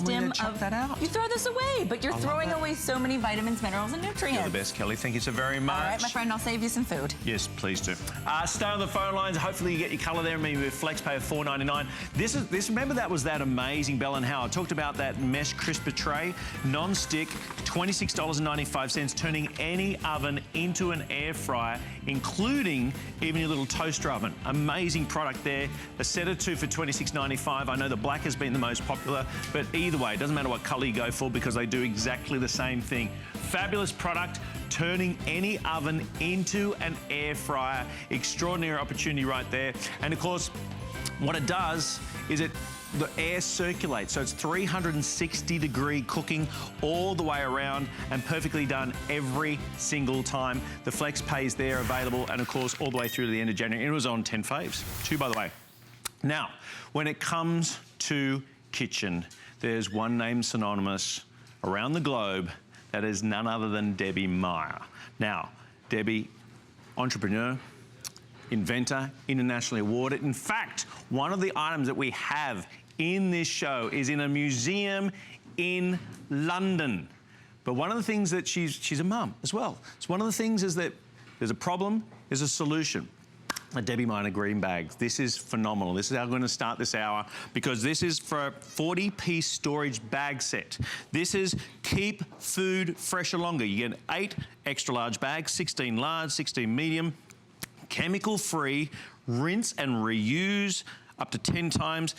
stem of that out. You throw this away, but you're throwing away so many vitamins, minerals, and nutrients. You're the best, Kelly. Thank you so very much. All right, my friend, I'll save you some food. Yes, please do. Stay on the phone lines. Hopefully you get your colour there. Maybe with FlexPay of $4.99. This. Remember that was that amazing Bell and Howard. Talked about that mesh crisper tray, non-stick, $26.95, turning any oven into an air fryer, including even your little toaster oven. Amazing product there. A set of 2 for $26.95. I know the black has been the most popular, but either way, it doesn't matter what colour you go for because they do exactly the same thing. Fabulous product, turning any oven into an air fryer. Extraordinary opportunity right there. And of course, what it does is the air circulates, so it's 360-degree cooking all the way around and perfectly done every single time. The FlexPay is there available, and of course, all the way through to the end of January. It was on 10 faves, 2 by the way. Now, when it comes to kitchen, there's one name synonymous around the globe that is none other than Debbie Meyer. Now, Debbie, entrepreneur, inventor, internationally awarded. In fact, one of the items that we have in this show is in a museum in London. But one of the things that she's a mum as well. So one of the things is that there's a problem, there's a solution. A Debbie Meyer green bags. This is phenomenal. This is how we're going to start this hour because this is for a 40-piece storage bag set. This is keep food fresher longer. You get 8 extra large bags, 16 large, 16 medium, chemical-free, rinse and reuse up to 10 times,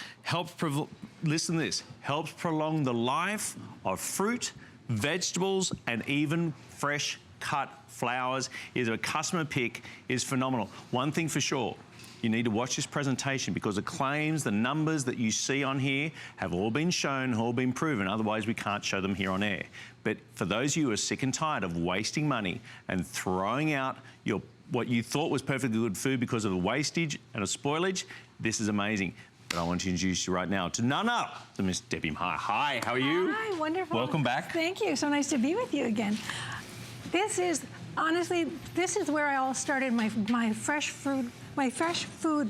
listen to this, helps prolong the life of fruit, vegetables, and even fresh cut flowers. Is a customer pick is phenomenal. One thing for sure, you need to watch this presentation because the claims, the numbers that you see on here have all been shown, all been proven. Otherwise, we can't show them here on air. But for those of you who are sick and tired of wasting money and throwing out what you thought was perfectly good food because of the wastage and the spoilage, this is amazing. But I want to introduce you right now to none other than Miss Debbie Meyer. Hi, how are you? Hi, wonderful. Welcome back. Thank you. So nice to be with you again. This is, honestly, this is where I all started my fresh food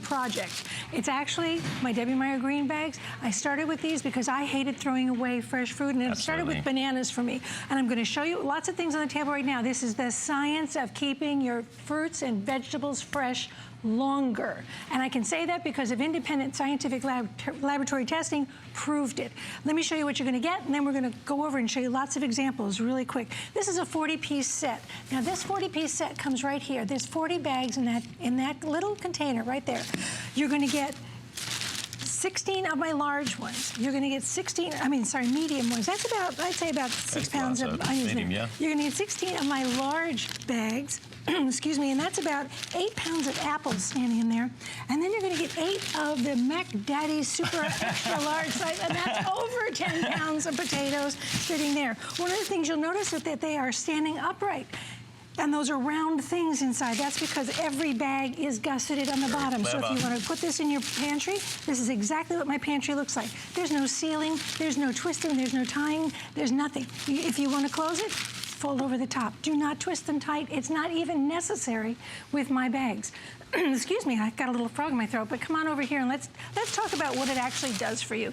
project. It's actually my Debbie Meyer green bags. I started with these because I hated throwing away fresh food, and it started with bananas for me. And I'm going to show you lots of things on the table right now. This is the science of keeping your fruits and vegetables fresh longer. And I can say that because of independent scientific laboratory testing proved it. Let me show you what you're going to get, and then we're going to go over and show you lots of examples really quick. This is a 40-piece set. Now this 40-piece set comes right here. There's 40 bags in that little container right there. You're going to get 16 of my large ones. You're going to get medium ones. That's about, I'd say about 6 pounds of onions. Medium, yeah. You're going to get 16 of my large bags. Excuse me, and that's about 8 pounds of apples standing in there. And then you're going to get 8 of the Mac Daddy Super Extra Large size, and that's over 10 pounds of potatoes sitting there. One of the things you'll notice is that they are standing upright. And those are round things inside. That's because every bag is gusseted on the bottom. So if you want to put this in your pantry, this is exactly what my pantry looks like. There's no sealing, there's no twisting, there's no tying, there's nothing. If you want to close it, fold over the top. Do not twist them tight. It's not even necessary with my bags. Excuse me, I got a little frog in my throat, but come on over here and let's talk about what it actually does for you.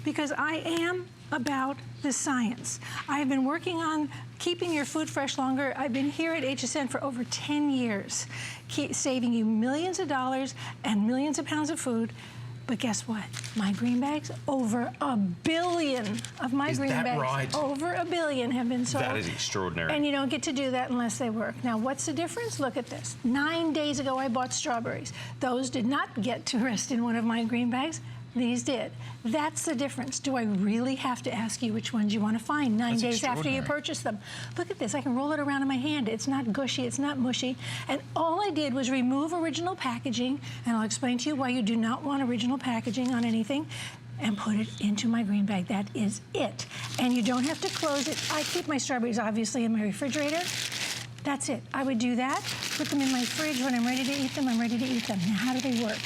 Because I am about the science. I've been working on keeping your food fresh longer. I've been here at HSN for over 10 years, saving you millions of dollars and millions of pounds of food. But guess what? My green bags, over 1 billion of my green bags, right? Over 1 billion have been sold. That is extraordinary. And you don't get to do that unless they work. Now, what's the difference? Look at this. 9 days ago, I bought strawberries. Those did not get to rest in one of my green bags. These did. That's the difference. Do I really have to ask you which ones you want to find 9 days after you purchase them? Look at this. I can roll it around in my hand. It's not gushy. It's not mushy. And all I did was remove original packaging, and I'll explain to you why you do not want original packaging on anything, and put it into my green bag. That is it. And you don't have to close it. I keep my strawberries, obviously, in my refrigerator. That's it. I would do that, put them in my fridge. When I'm ready to eat them, I'm ready to eat them. Now, how do they work?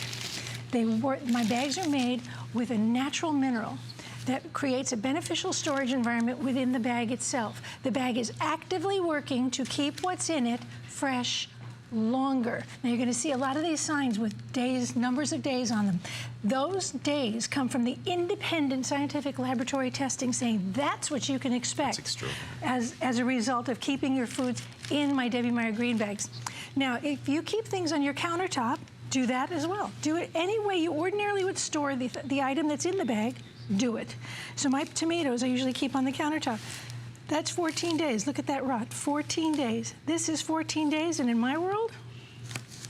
My bags are made with a natural mineral that creates a beneficial storage environment within the bag itself. The bag is actively working to keep what's in it fresh longer. Now you're going to see a lot of these signs with days, numbers of days on them. Those days come from the independent scientific laboratory testing saying that's what you can expect as a result of keeping your foods in my Debbie Meyer green bags. Now, if you keep things on your countertop, do that as well. Do it any way you ordinarily would store the item that's in the bag, do it. So my tomatoes I usually keep on the countertop. That's 14 days. Look at that rot, 14 days. This is 14 days, and in my world,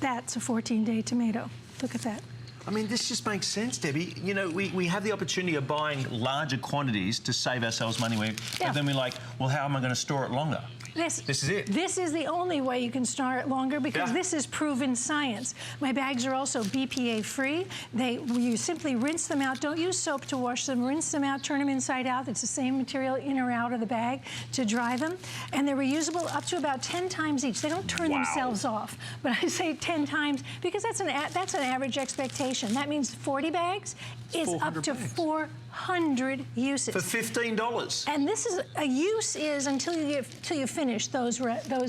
that's a 14-day tomato. Look at that. I mean, this just makes sense, Debbie. You know, we have the opportunity of buying larger quantities to save ourselves money. But then we're like, well, how am I going to store it longer? This is it. This is the only way you can store it longer because this is proven science. My bags are also BPA free. You simply rinse them out. Don't use soap to wash them. Rinse them out, turn them inside out. It's the same material in or out of the bag to dry them. And they're reusable up to about 10 times each. They don't turn themselves off. But I say 10 times because that's an average expectation. That means 40 bags is up to 400 uses. For $15. And this is, a use is until you finish those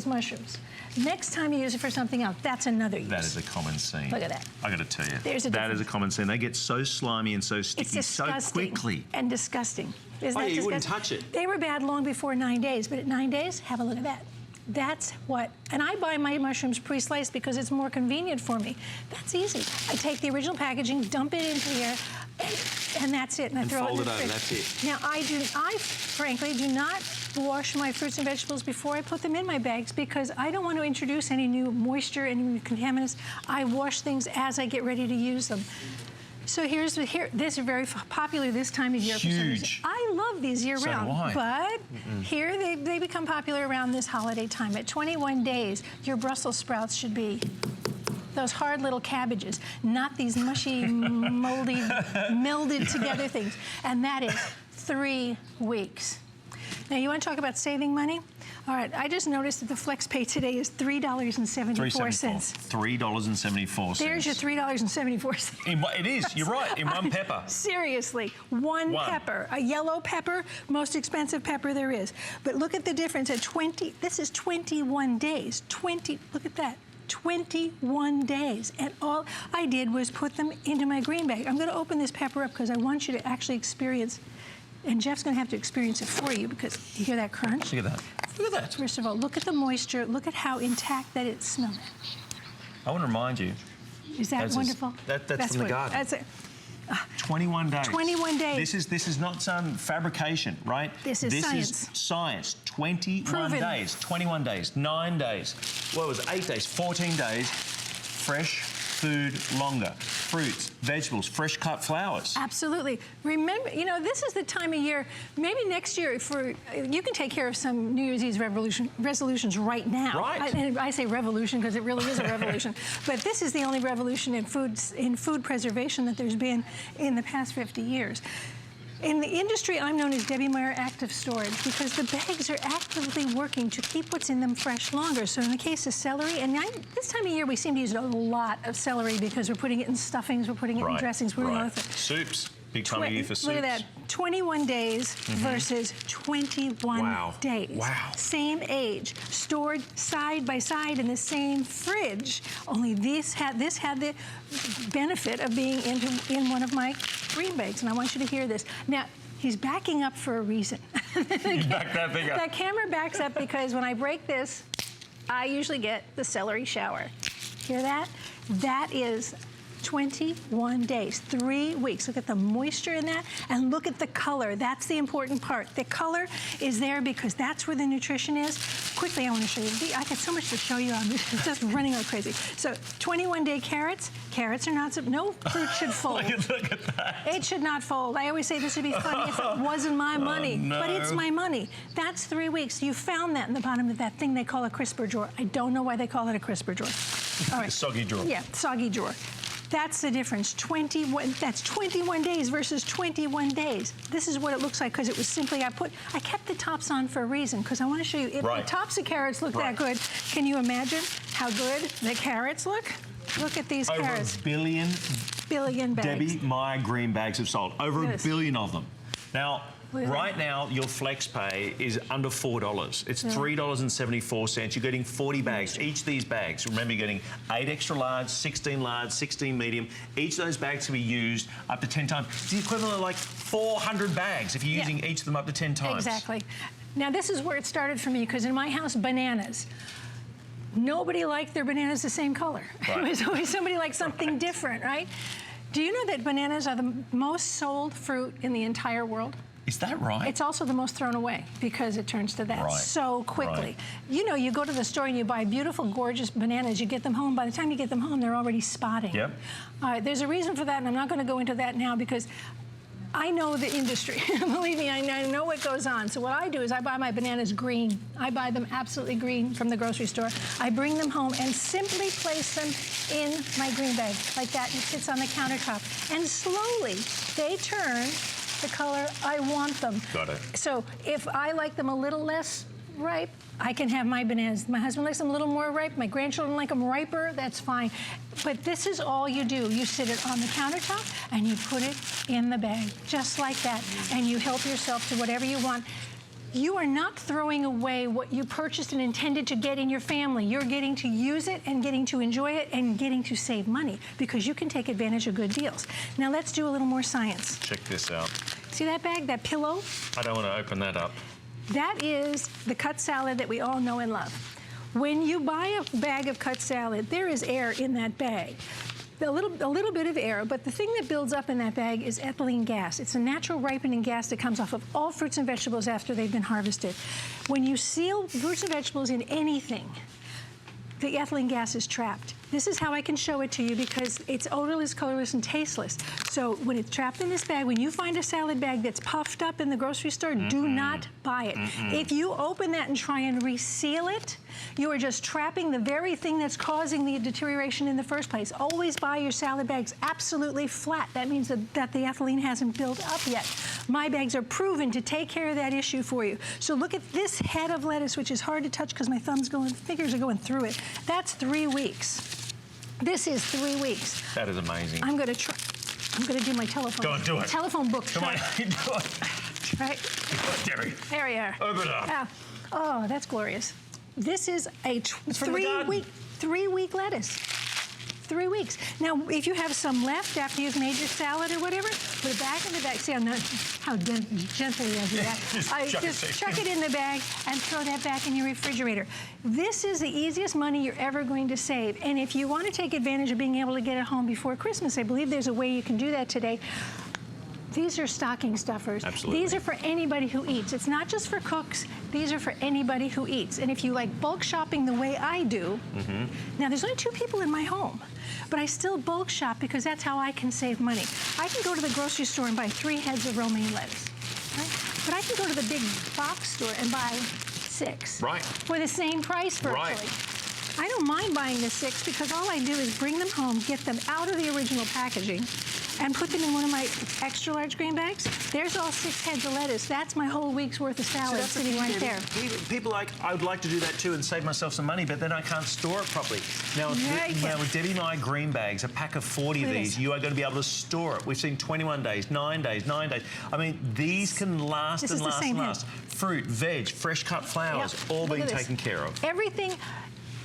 mushrooms. Next time you use it for something else, that's another use. That is a common scene. Look at that. I got to tell you, that is a common scene. They get so slimy and so sticky so quickly. And disgusting. Isn't that you disgusting? wouldn't touch it. They were bad long before 9 days, but at 9 days, have a look at that. That's what, and I buy my mushrooms pre-sliced because it's more convenient for me. That's easy. I take the original packaging, dump it into here, and that's it. And I throw it in the fridge. That's it. Now, I frankly do not wash my fruits and vegetables before I put them in my bags because I don't want to introduce any new moisture, any new contaminants. I wash things as I get ready to use them. So this is very popular this time of year. Huge. I love these year round, do I. but here they become popular around this holiday time. At 21 days, your Brussels sprouts should be those hard little cabbages, not these mushy, moldy, melded together things. And that is 3 weeks. Now, you want to talk about saving money? All right, I just noticed that the FlexPay today is $3.74. $3.74. There's your $3.74. It is, you're right, in one pepper. Seriously, one pepper. A yellow pepper, most expensive pepper there is. But look at the difference at 20, this is 21 days. Look at that. 21 days, and all I did was put them into my green bag. I'm going to open this pepper up because I want you to actually experience, and Jeff's going to have to experience it for you because you hear that crunch? Look at that. Look at that. First of all, look at the moisture. Look at how intact that it smells. I want to remind you. Is that wonderful? That's from the garden. That's it. 21 days. 21 days. This is not some fabrication, right? This is science. This is science. 21 Proven. days. 21 days. 9 days. What was it? 8 days. 14 days. Fresh food longer. Fruits, vegetables, fresh cut flowers. Absolutely. Remember, you know, this is the time of year, maybe next year, you can take care of some New Year's Eve resolutions right now. Right. And I say revolution because it really is a revolution. But this is the only revolution in food preservation that there's been in the past 50 years. In the industry, I'm known as Debbie Meyer Active Storage because the bags are actively working to keep what's in them fresh longer. So in the case of celery, and this time of year we seem to use a lot of celery because we're putting it in stuffings, we're putting it in dressings, we're doing other things. Soups. Big time of year for soups. Look at that, 21 days versus 21 days. Wow. Same age, stored side by side in the same fridge. Only this had the benefit of being in one of my green bags, and I want you to hear this. Now, he's backing up for a reason. Back that thing up. That camera backs up because when I break this, I usually get the celery shower. Hear that? That is 21 days, 3 weeks. Look at the moisture in that, and look at the color. That's the important part. The color is there because that's where the nutrition is. Quickly, I want to show you. I got so much to show you. I'm just running like crazy. So, 21-day carrots. Carrots are not, no fruit should fold. Look at that. It should not fold. I always say this would be funny if it wasn't my money, but it's my money. That's 3 weeks. You found that in the bottom of that thing they call a crisper drawer. I don't know why they call it a crisper drawer. All right. Soggy drawer. Yeah, soggy drawer. That's the difference. That's 21 days versus 21 days. This is what it looks like because it was simply, I kept the tops on for a reason because I want to show you, if the tops of carrots look that good, can you imagine how good the carrots look? Look at these carrots. Over a billion bags. Debbie Meyer green bags have sold. Over a billion of them. Now, Right now, your flex pay is under $4. It's $3.74. You're getting 40 bags. Each of these bags, remember, you're getting 8 extra large, 16 large, 16 medium. Each of those bags can be used up to 10 times. It's the equivalent of like 400 bags if you're using each of them up to 10 times. Exactly. Now, this is where it started for me, because in my house, bananas. Nobody liked their bananas the same color. Right. It was always somebody liked something different, right? Do you know that bananas are the most sold fruit in the entire world? Is that right? It's also the most thrown away because it turns to that so quickly. Right. You know, you go to the store and you buy beautiful, gorgeous bananas. You get them home. By the time you get them home, they're already spotting. Yep. There's a reason for that, and I'm not going to go into that now because I know the industry. Believe me, I know what goes on. So what I do is I buy my bananas green. I buy them absolutely green from the grocery store. I bring them home and simply place them in my green bag like that. It sits on the countertop. And slowly, they turn the color I want them. Got it. So if I like them a little less ripe, I can have my bananas. My husband likes them a little more ripe. My grandchildren like them riper. That's fine. But this is all you do. You sit it on the countertop and you put it in the bag, just like that. And you help yourself to whatever you want. You are not throwing away what you purchased and intended to get in your family. You're getting to use it and getting to enjoy it and getting to save money because you can take advantage of good deals. Now let's do a little more science. Check this out. See that bag, that pillow? I don't want to open that up. That is the cut salad that we all know and love. When you buy a bag of cut salad, there is air in that bag. A little bit of air, but the thing that builds up in that bag is ethylene gas. It's a natural ripening gas that comes off of all fruits and vegetables after they've been harvested. When you seal fruits and vegetables in anything, the ethylene gas is trapped. This is how I can show it to you because it's odorless, colorless, and tasteless. So when it's trapped in this bag, when you find a salad bag that's puffed up in the grocery store, do not buy it. If you open that and try and reseal it, you are just trapping the very thing that's causing the deterioration in the first place. Always buy your salad bags absolutely flat. That means that the ethylene hasn't built up yet. My bags are proven to take care of that issue for you. So look at this head of lettuce, which is hard to touch because my fingers are going through it. That's 3 weeks. This is 3 weeks. That is amazing. I'm going to do my telephone. Go on, do it. Telephone book. Come on, do it. Right. Derry. There you are. Open up. Yeah. Oh, that's glorious. This is a 3-week lettuce. 3 weeks. Now, if you have some left after you've made your salad or whatever, put it back in the bag. See how gently I do that. Just chuck it in the bag and throw that back in your refrigerator. This is the easiest money you're ever going to save. And if you want to take advantage of being able to get it home before Christmas, I believe there's a way you can do that today. These are stocking stuffers. Absolutely. These are for anybody who eats. It's not just for cooks. These are for anybody who eats. And if you like bulk shopping the way I do, now there's only 2 people in my home, but I still bulk shop because that's how I can save money. I can go to the grocery store and buy 3 heads of romaine lettuce, right? But I can go to the big box store and buy 6. Right. For the same price virtually. Right. I don't mind buying the 6 because all I do is bring them home, get them out of the original packaging, and put them in one of my extra large green bags. There's all 6 heads of lettuce. That's my whole week's worth of salad sitting right there. People like, I would like to do that too and save myself some money, but then I can't store it properly. Now, with Debbie Meyer green bags, a pack of 40 of these, you are going to be able to store it. We've seen 21 days, 9 days, 9 days. I mean, these can last and last and last. Fruit, veg, fresh cut flowers, all being taken care of. Everything.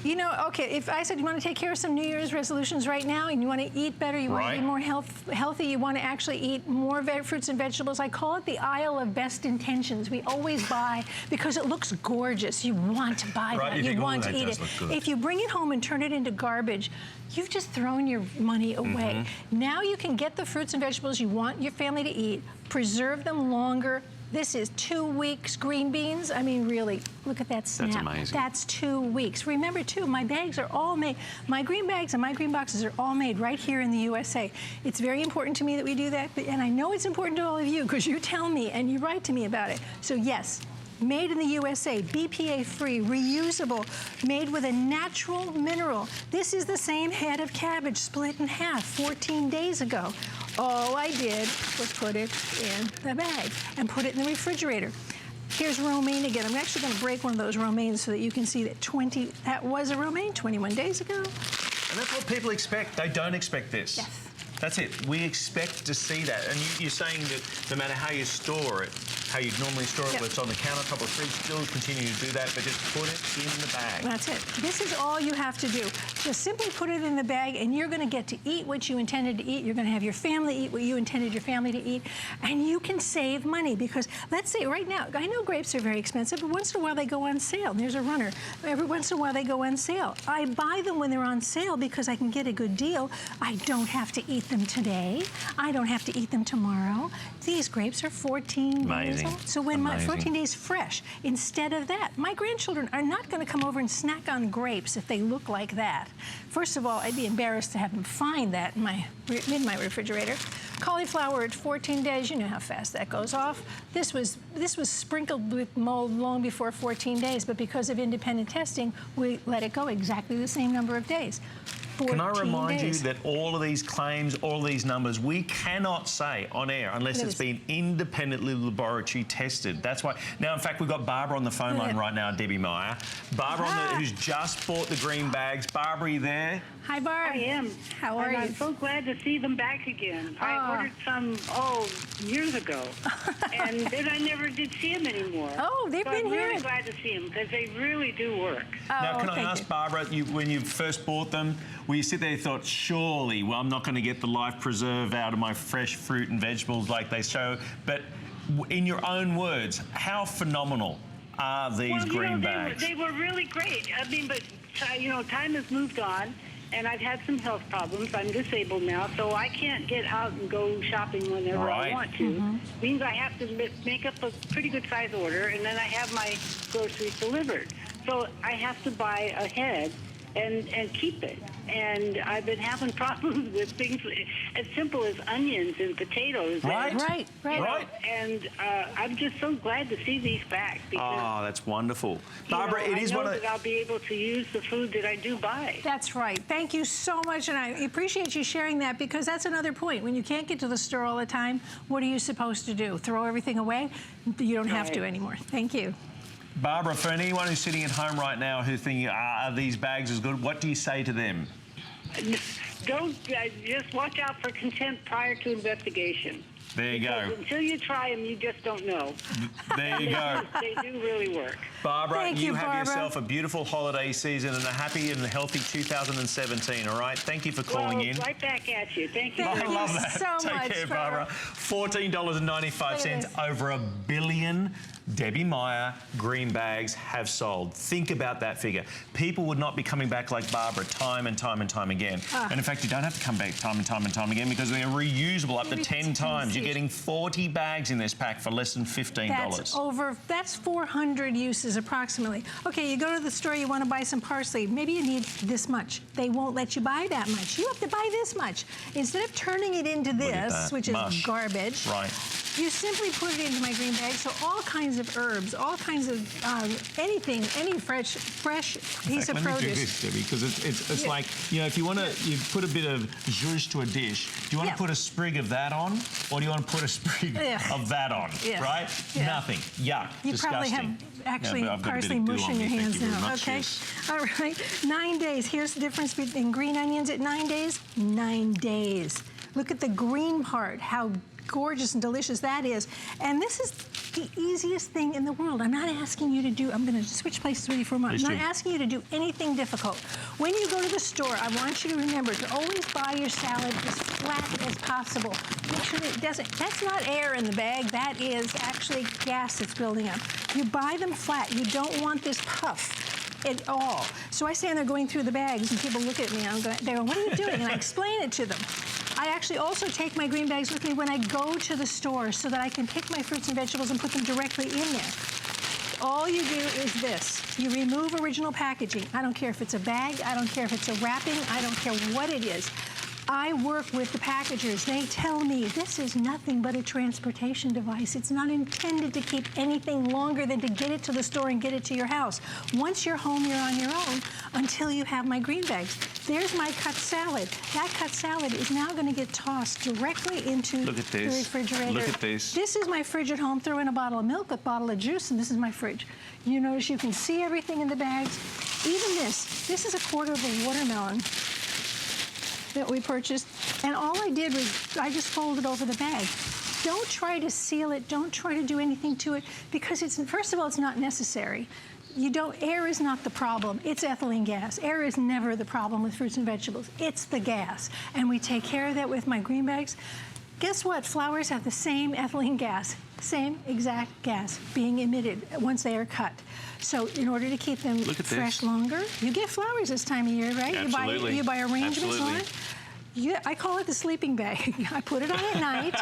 You know, okay, if I said you want to take care of some New Year's resolutions right now and you want to eat better, you want to eat more healthy, you want to actually eat more fruits and vegetables, I call it the aisle of best intentions. We always buy because it looks gorgeous. You want to buy that. You want to eat it. If you bring it home and turn it into garbage, you've just thrown your money away. Now you can get the fruits and vegetables you want your family to eat, preserve them longer. This is 2 weeks green beans. I mean, really, look at that snap. That's amazing. That's 2 weeks. Remember, too, my bags are all made. My green bags and my green boxes are all made right here in the USA. It's very important to me that we do that, and I know it's important to all of you because you tell me and you write to me about it. So, yes, made in the USA, BPA-free, reusable, made with a natural mineral. This is the same head of cabbage split in half 14 days ago. All I did was put it in the bag and put it in the refrigerator. Here's romaine again. I'm actually going to break one of those romaines so that you can see that that was a romaine 21 days ago. And that's what people expect. They don't expect this. Yes. That's it. We expect to see that. And you're saying that no matter how you store it, how you'd normally store it, Yep. where it's on the countertop or fridge. Still continue to do that, but just put it in the bag. That's it. This is all you have to do. Just simply put it in the bag, and you're going to get to eat what you intended to eat. You're going to have your family eat what you intended your family to eat, and you can save money because let's say right now, I know grapes are very expensive, but once in a while they go on sale. There's a runner. Every once in a while they go on sale. I buy them when they're on sale because I can get a good deal. I don't have to eat them today. I don't have to eat them tomorrow. These grapes are 14 days old. So when my 14 days fresh, instead of that, my grandchildren are not going to come over and snack on grapes if they look like that. First of all, I'd be embarrassed to have them find that in my refrigerator. Cauliflower at 14 days, you know how fast that goes off. This was sprinkled with mold long before 14 days, but because of independent testing, we let it go exactly the same number of days. Can I remind you that all of these claims, all of these numbers, we cannot say on air unless it's been independently laboratory tested. That's why. Now, in fact, we've got Barbara on the phone line right now, Debbie Meyer. Barbara, who's just bought the green bags. Barbara, are you there? Hi, Barb. I am. How are you? I'm so glad to see them back again. I ordered some, years ago. And then I never did see them anymore. Oh, they've been here. I'm really glad to see them because they really do work. Now, can I ask, Barbara, when you first bought them, were you sit there and thought, surely, well, I'm not going to get the life preserve out of my fresh fruit and vegetables like they show, but in your own words, how phenomenal are these green bags? They were really great. I mean, but, time has moved on. And I've had some health problems. I'm disabled now, so I can't get out and go shopping whenever I want to. Means I have to make up a pretty good size order, and then I have my groceries delivered. So I have to buy ahead and keep it. And I've been having problems with things as simple as onions and potatoes. Right. And I'm just so glad to see these back. Because, that's wonderful. Barbara, it is I know one of... that I'll be able to use the food that I do buy. That's right. Thank you so much, and I appreciate you sharing that because that's another point. When you can't get to the store all the time, what are you supposed to do? Throw everything away? You don't have to anymore. Thank you. Barbara, for anyone who's sitting at home right now who's thinking, are these bags as good, what do you say to them? Don't just watch out for contempt prior to investigation. There you go. Until you try them, you just don't know. There you go. They do really work. Barbara, you have Barbara. yourself a beautiful holiday season and a happy and healthy 2017, all right? Thank you for calling in. Right back at you. Thank you. Thank I you love that. so Take much, care, Barbara. $14.95, over 1 billion Debbie Meyer green bags have sold. Think about that figure. People would not be coming back like Barbara time and time and time again. And in fact, you don't have to come back time and time and time again because they're reusable up to 10 times. You're getting 40 bags in this pack for less than $15. That's 400 uses approximately. Okay, you go to the store, you want to buy some parsley. Maybe you need this much. They won't let you buy that much. You have to buy this much. Instead of turning it into this, which is garbage, you simply put it into my green bag. So all kinds of herbs, all kinds of anything, any fresh piece of produce. Let me do this, Debbie, because it's like, if you want to, you put a bit of zhuzh to a dish. Do you want to put a sprig of that on, or do you want to put a sprig of that on? Right? Nothing. Yuck. You disgusting. probably have actually parsley mush in your hands now. Okay. All right. 9 days. Here's the difference between green onions at 9 days. 9 days. Look at the green part. How gorgeous and delicious that is. And this is the easiest thing in the world. I'm not asking you to do, I'm going to switch places with you for a moment. I'm not asking you to do anything difficult. When you go to the store, I want you to remember to always buy your salad as flat as possible. Make sure that it doesn't, that's not air in the bag, that is actually gas that's building up. You buy them flat. You don't want this puff at all. So I stand there going through the bags and people look at me and they go, what are you doing? And I explain it to them. I actually also take my green bags with me when I go to the store so that I can pick my fruits and vegetables and put them directly in there. All you do is this. You remove original packaging. I don't care if it's a bag. I don't care if it's a wrapping. I don't care what it is. I work with the packagers. They tell me this is nothing but a transportation device. It's not intended to keep anything longer than to get it to the store and get it to your house. Once you're home, you're on your own until you have my green bags. There's my cut salad. That cut salad is now going to get tossed directly into the refrigerator. Look at this. This is my fridge at home. Throw in a bottle of milk, a bottle of juice, and this is my fridge. You notice you can see everything in the bags. Even this is a quarter of a watermelon that we purchased, and all I did was I just folded over the bag. Don't try to seal it. Don't try to do anything to it because it's, first of all, it's not necessary. Air is not the problem. It's ethylene gas. Air is never the problem with fruits and vegetables. It's the gas. And we take care of that with my green bags. Guess what? Flowers have the same ethylene gas, same exact gas being emitted once they are cut. So in order to keep them fresh longer, you get flowers this time of year, right? Absolutely. You buy arrangements Absolutely. on it. Yeah, I call it the sleeping bag. I put it on at night,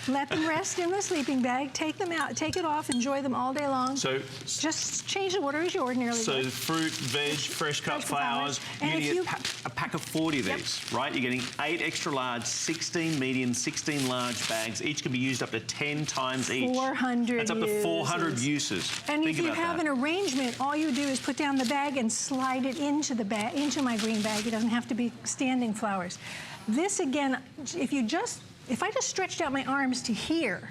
let them rest in the sleeping bag, take them out, take it off, enjoy them all day long. So just change the water as you ordinarily would. So fruit, veg, fresh cut flowers. You're going to get a pack of 40 of these, right? You're getting 8 extra large, 16 medium, 16 large bags. Each can be used up to 10 times each. 400 That's up to 400 uses. And if you have an arrangement, all you do is put down the bag and slide it into the bag, into my green bag. It doesn't have to be standing flowers. This again, if I just stretched out my arms to here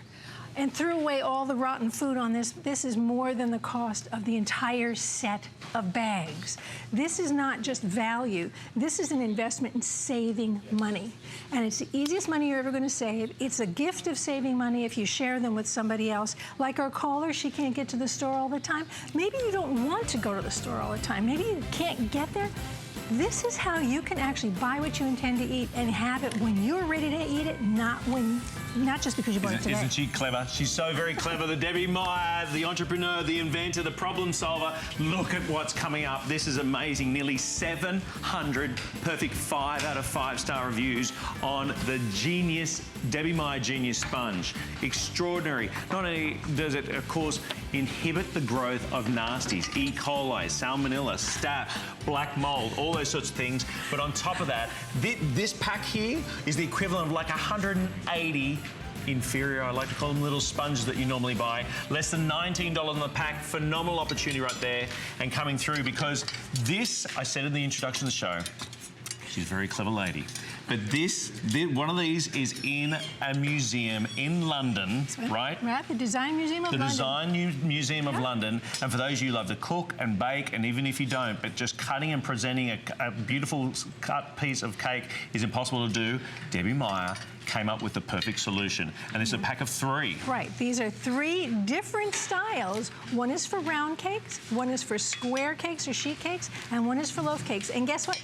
and threw away all the rotten food on this, this is more than the cost of the entire set of bags. This is not just value. This is an investment in saving money. And it's the easiest money you're ever going to save. It's a gift of saving money if you share them with somebody else. Like our caller, she can't get to the store all the time. Maybe you don't want to go to the store all the time. Maybe you can't get there. This is how you can actually buy what you intend to eat and have it when you're ready to eat it, not just because you bought it today. Isn't she clever? She's so very clever. The Debbie Meyer, the entrepreneur, the inventor, the problem solver. Look at what's coming up. This is amazing. Nearly 700 perfect 5 out of 5-star reviews on the Debbie Meyer Genius Sponge. Extraordinary. Not only does it, of course, inhibit the growth of nasties, E. coli, salmonella, staph, black mold, all those sorts of things. But on top of that, this pack here is the equivalent of like 180 inferior, I like to call them, little sponges that you normally buy. Less than $19 on the pack. Phenomenal opportunity right there and coming through because this, I said in the introduction of the show, she's a very clever lady. But one of these is in a museum in London, right? Right, the Design Museum of London. The Design Museum of London. And for those of you who love to cook and bake, and even if you don't, but just cutting and presenting a beautiful cut piece of cake is impossible to do, Debbie Meyer came up with the perfect solution. And it's a pack of 3. Right, these are 3 different styles. One is for round cakes, one is for square cakes or sheet cakes, and one is for loaf cakes. And guess what?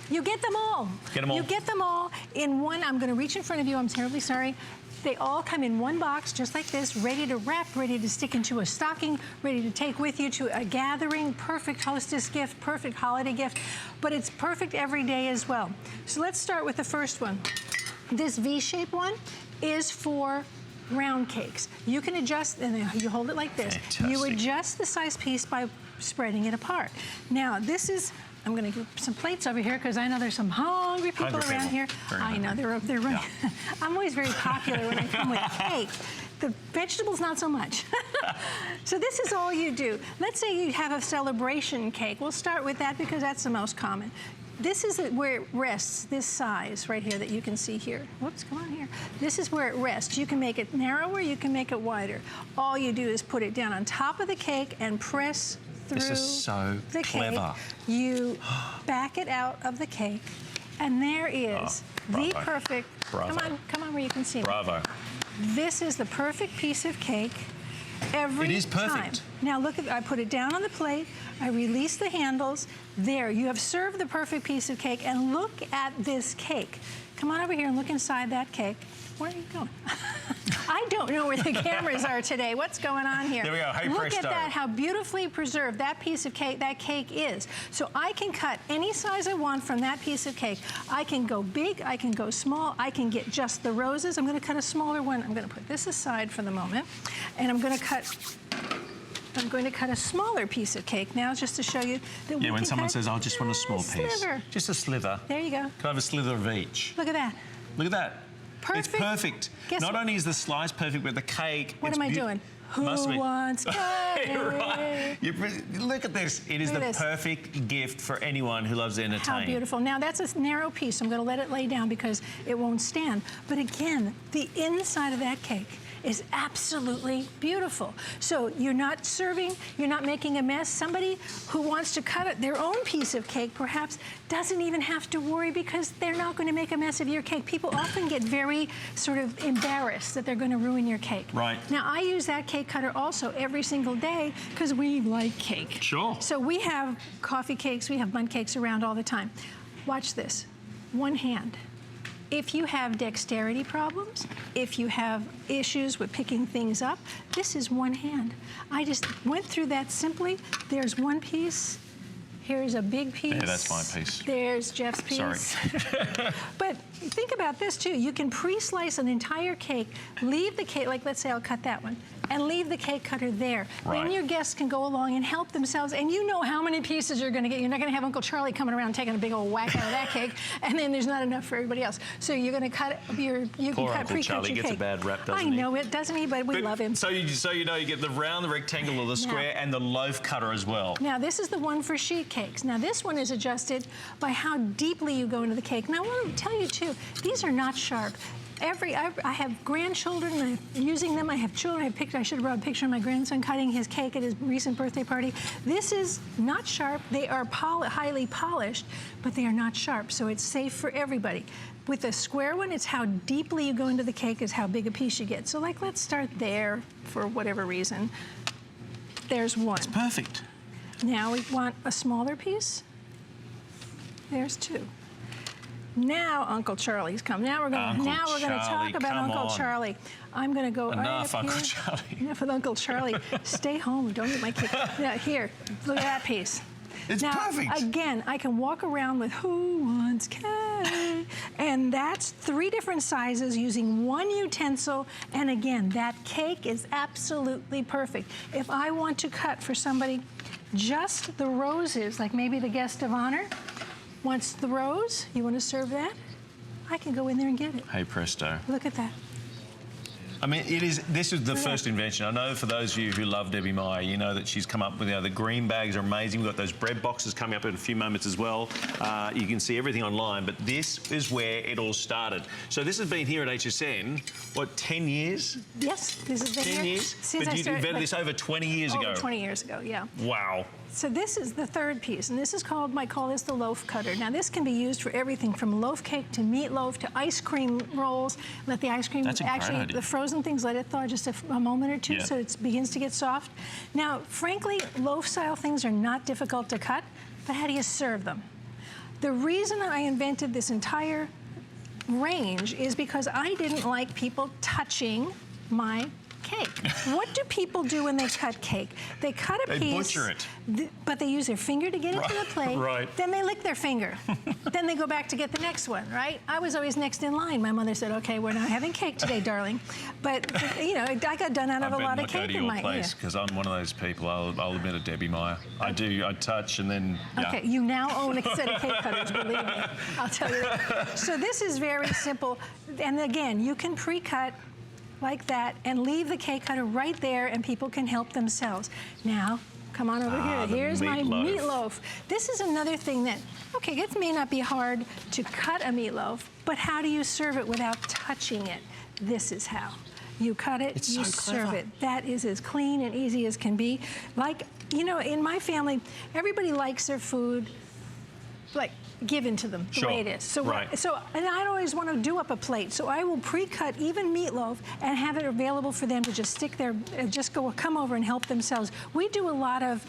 You get them all. Get them all. You get them all in one. I'm going to reach in front of you. I'm terribly sorry. They all come in one box, just like this, ready to wrap, ready to stick into a stocking, ready to take with you to a gathering. Perfect hostess gift, perfect holiday gift, but it's perfect every day as well. So let's start with the first one. This V-shaped one is for round cakes. You can adjust, and you hold it like this. Fantastic. You adjust the size piece by spreading it apart. Now, this is, I'm going to get some plates over here because I know there's some hungry people around here. I know, they're running. Yeah. I'm always very popular when I come with cake. The vegetables, not so much. So this is all you do. Let's say you have a celebration cake. We'll start with that because that's the most common. This is where it rests, this size right here that you can see here. Whoops, come on here. This is where it rests. You can make it narrower, you can make it wider. All you do is put it down on top of the cake and press through this is so the clever. cake. You back it out of the cake, and there is the perfect, come on where you can see me. Bravo. This is the perfect piece of cake every time. It is perfect. Now look, I put it down on the plate, I release the handles. There, you have served the perfect piece of cake, and look at this cake. Come on over here and look inside that cake. Where are you going? I don't know where the cameras are today. What's going on here? There we go. Hey, look presto. at that, how beautifully preserved that piece of cake, that cake is. So I can cut any size I want from that piece of cake. I can go big, I can go small, I can get just the roses. I'm going to cut a smaller one. I'm going to put this aside for the moment, and I'm going to cut a smaller piece of cake now, just to show you that we can when someone cut says, I just want a small piece. Sliver. Just a sliver. There you go. Can I have a slither of each? Look at that. Look at that. Perfect. It's perfect. Guess Not what? only is the slice perfect, but the cake. What am I doing? Who wants cake? Right. Look at this. It is the perfect gift for anyone who loves entertaining. How beautiful. Now, that's a narrow piece. I'm going to let it lay down because it won't stand. But again, the inside of that cake is absolutely beautiful. So you're not serving, you're not making a mess. Somebody who wants to cut their own piece of cake perhaps doesn't even have to worry because they're not going to make a mess of your cake. People often get very sort of embarrassed that they're going to ruin your cake. Right. Now, I use that cake cutter also every single day because we like cake. Sure. So we have coffee cakes, we have bundt cakes around all the time. Watch this. One hand. If you have dexterity problems, if you have issues with picking things up, this is one hand. I just went through that simply. There's one piece. Here's a big piece. Yeah, that's my piece. There's Jeff's piece. Sorry. But think about this too. You can pre-slice an entire cake, leave the cake, like let's say I'll cut that one, and leave the cake cutter there. Right. Then your guests can go along and help themselves, and you know how many pieces you're gonna get. You're not gonna have Uncle Charlie coming around taking a big old whack out of that cake, and then there's not enough for everybody else. So you're gonna cut you can Poor cut Uncle pre-cut Charlie your gets cake. a bad rap, doesn't I he? know it, doesn't he? But we love him. So you know you get the round, the rectangle, the square, and the loaf cutter as well. Now this is the one for sheet cakes. Now this one is adjusted by how deeply you go into the cake. Now I want to tell you too, these are not sharp. I have grandchildren, and I'm using them. I have children. I should have brought a picture of my grandson cutting his cake at his recent birthday party. This is not sharp. They are highly polished, but they are not sharp, so it's safe for everybody. With the square one, it's how deeply you go into the cake is how big a piece you get. So like, let's start there for whatever reason. There's one. It's perfect. Now we want a smaller piece. There's two. Now Uncle Charlie's come. Now we're going to talk about Uncle Charlie. I'm going to go Enough, right up Uncle here. Charlie. Enough with Uncle Charlie. Stay home. Don't eat my cake. Now, here, look at that piece. It's now, perfect. Again, I can walk around with Who Wants Cake? And that's 3 different sizes using one utensil. And again, that cake is absolutely perfect. If I want to cut for somebody just the roses, like maybe the guest of honor, wants the rose, you want to serve that? I can go in there and get it. Hey, presto. Look at that. I mean, this is the first invention. I know for those of you who love Debbie Meyer, you know that she's come up with, the green bags are amazing. We've got those bread boxes coming up in a few moments as well. You can see everything online, but this is where it all started. So this has been here at HSN, what, 10 years? Yes, this has been 10 here years? since But I you started. invented this over 20 years ago. Over 20 years ago, yeah. Wow. So this is the third piece, and this is called, I call this the loaf cutter. Now this can be used for everything from loaf cake to meatloaf to ice cream rolls. Let the ice cream, That's a great actually, idea. the frozen things, let it thaw just a moment or two so it begins to get soft. Now, frankly, loaf-style things are not difficult to cut, but how do you serve them? The reason I invented this entire range is because I didn't like people touching my cake. What do people do when they cut cake? They cut a piece. They butcher it. But they use their finger to get it to the plate. Right. Then they lick their finger. Then they go back to get the next one, right? I was always next in line. My mother said, okay, we're not having cake today, darling. But, you know, I got done out of a lot of cake in my place because I'm one of those people, I'll admit it, Debbie Meyer. I touch and then, yeah. Okay, you now own a set of cake cutters, believe me. I'll tell you that. So this is very simple. And again, you can pre-cut like that and leave the cake cutter right there and people can help themselves. Now, come on over here. Here's my meatloaf. This is another thing that, okay, it may not be hard to cut a meatloaf, but how do you serve it without touching it? This is how. You cut it, you serve it. That is as clean and easy as can be. Like, you know, in my family, everybody likes their food like given to them the way it is. So, and I always want to do up a plate, so I will pre-cut even meatloaf and have it available for them to just stick there, come over and help themselves. We do a lot of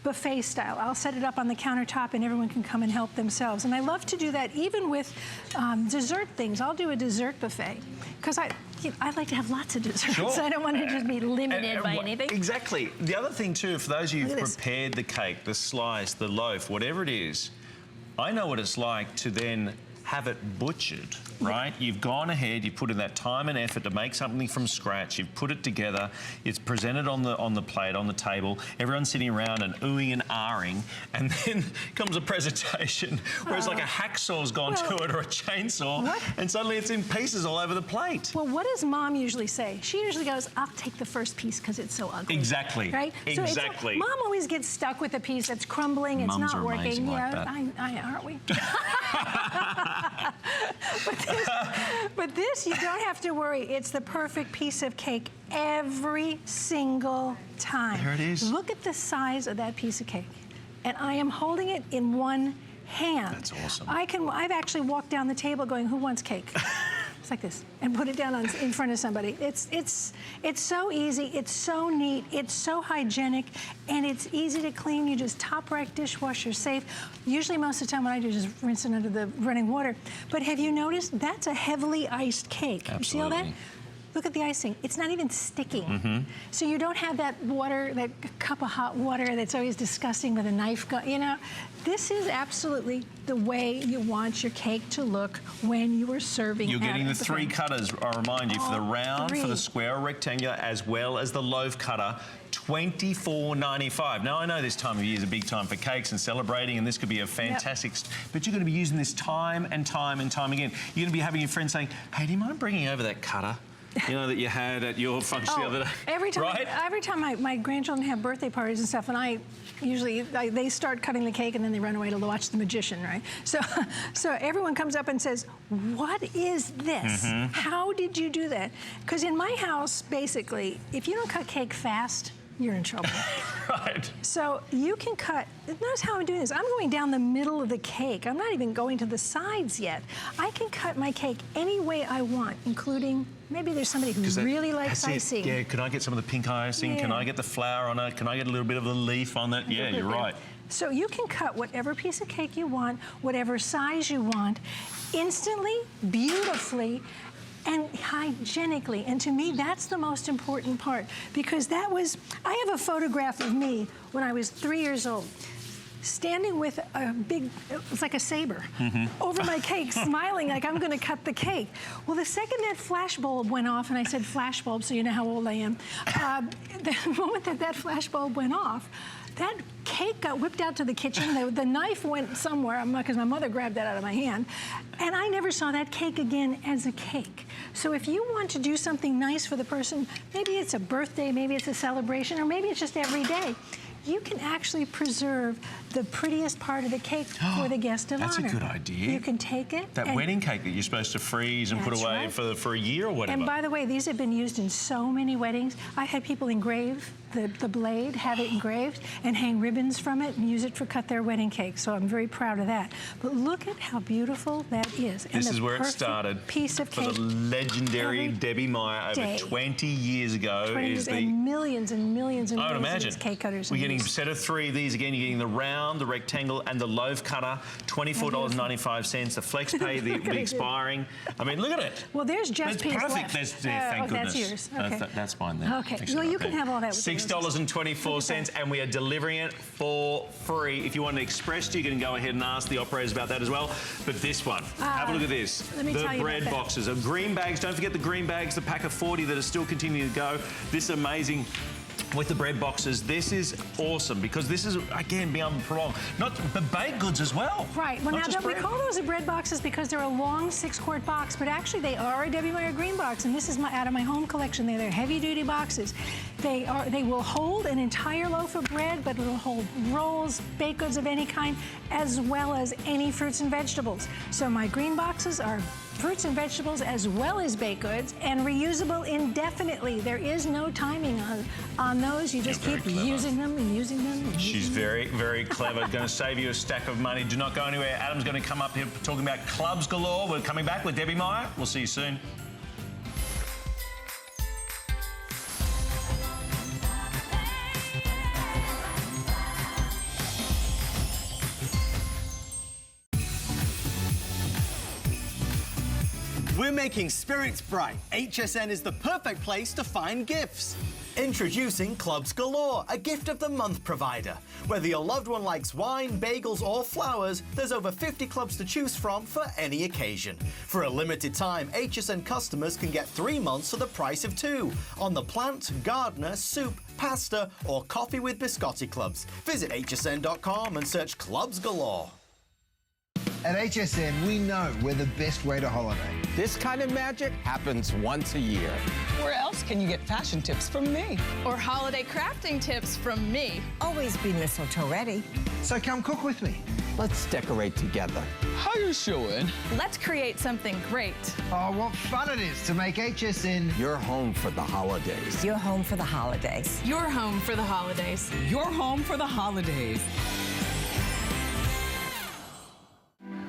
buffet style. I'll set it up on the countertop and everyone can come and help themselves. And I love to do that even with dessert things. I'll do a dessert buffet because I like to have lots of desserts. Sure. I don't want to just be limited by anything. Exactly. The other thing too, for those of you who've prepared the cake, the slice, the loaf, whatever it is, I know what it's like to then have it butchered, right? You've gone ahead, you've put in that time and effort to make something from scratch, you've put it together, it's presented on the plate, on the table, everyone's sitting around and oohing and ahhing, and then comes a presentation where it's like a hacksaw's gone to it or a chainsaw, and suddenly it's in pieces all over the plate. Well, what does Mom usually say? She usually goes, I'll take the first piece because it's so ugly. Exactly. Right? Exactly. So Mom always gets stuck with a piece that's crumbling, it's not working. Like that. Aren't we? But this, you don't have to worry. It's the perfect piece of cake every single time. There it is. Look at the size of that piece of cake. And I am holding it in one hand. That's awesome. I've actually walked down the table going, who wants cake? It's like this, and put it down in front of somebody. It's so easy, it's so neat, it's so hygienic, and it's easy to clean. You just top rack dishwasher safe. Usually most of the time what I do is just rinse it under the running water. But have you noticed that's a heavily iced cake? Absolutely. You see all that? Look at the icing. It's not even sticking. So you don't have that water, that cup of hot water that's always disgusting with a knife. You know, this is absolutely the way you want your cake to look when you are serving. You're getting the three cutters, I remind you, for the round, for the square or rectangular, as well as the loaf cutter. $24.95. Now, I know this time of year is a big time for cakes and celebrating, and this could be a fantastic, but you're going to be using this time and time and time again. You're going to be having your friends saying, hey, do you mind bringing over that cutter? You know, that you had at your function the other day. Every time, right? every time my grandchildren have birthday parties and stuff, and they start cutting the cake and then they run away to watch The Magician, right? So everyone comes up and says, what is this? How did you do that? Because in my house, basically, if you don't cut cake fast, you're in trouble. Right. So you can cut, notice how I'm doing this. I'm going down the middle of the cake. I'm not even going to the sides yet. I can cut my cake any way I want, including maybe there's somebody who really likes icing. Yeah, can I get some of the pink icing? Can I get the flour on it? Can I get a little bit of the leaf on it? Yeah, you're right. So you can cut whatever piece of cake you want, whatever size you want, instantly, beautifully, and hygienically. And to me, that's the most important part, because I have a photograph of me when I was 3 years old, standing with a big, it's like a saber, over my cake, smiling like I'm gonna cut the cake. Well, the second that flash bulb went off, and I said flash bulb so you know how old I am, the moment that flash bulb went off, that cake got whipped out to the kitchen. The knife went somewhere, because my mother grabbed that out of my hand, and I never saw that cake again as a cake. So if you want to do something nice for the person, maybe it's a birthday, maybe it's a celebration, or maybe it's just every day, you can actually preserve the prettiest part of the cake for the guest of honor. That's a good idea. You can take it. That wedding cake that you're supposed to freeze and put away for a year or whatever. And by the way, these have been used in so many weddings. I had people engrave the blade, have it engraved, and hang ribbons from it and use it for cut their wedding cake. So I'm very proud of that. But look at how beautiful that is. This is where it started. Piece of cake. For the legendary Debbie Meyer over 20 years ago. And millions and millions and I would millions imagine. of cake cutters. We're getting a set of 3 of these again. You're getting the round, the rectangle, and the loaf cutter. $24.95. The flex pay will be expiring. I mean, look at it. Well, there's just it's piece perfect. left. Thank goodness. That's yours. Okay. That's fine then. Okay. Well, you can have all that with $6.24, and we are delivering it for free. If you want an express, you can go ahead and ask the operators about that as well. But this one, have a look at this. Let me tell you the bread boxes of green bags. Don't forget the green bags, the pack of 40 that are still continuing to go. This is amazing. With the bread boxes, this is awesome, because this is, again, beyond prolonged. Not the baked goods as well. Right. Well, now we call those bread boxes because they're a long 6-quart box, but actually they are a Debbie Meyer green box, and this is out of my home collection. They're heavy-duty boxes. They will hold an entire loaf of bread, but it'll hold rolls, baked goods of any kind, as well as any fruits and vegetables. So my green boxes are fruits and vegetables as well as baked goods, and reusable indefinitely. There is no timing on those. You just keep using them and using them. And She's very, very clever. Going to save you a stack of money. Do not go anywhere. Adam's going to come up here talking about clubs galore. We're coming back with Debbie Meyer. We'll see you soon. We're making spirits bright. HSN is the perfect place to find gifts. Introducing Clubs Galore, a gift of the month provider. Whether your loved one likes wine, bagels, or flowers, there's over 50 clubs to choose from for any occasion. For a limited time, HSN customers can get 3 months for the price of 2 on the plant, gardener, soup, pasta, or coffee with biscotti clubs. Visit hsn.com and search Clubs Galore. At HSN, we know we're the best way to holiday. This kind of magic happens once a year. Where else can you get fashion tips from me? Or holiday crafting tips from me? Always be mistletoe ready. So come cook with me. Let's decorate together. How you showing? Let's create something great. Oh, what fun it is to make HSN You're home for the holidays. You're home for the holidays. You're home for the holidays. You're home for the holidays.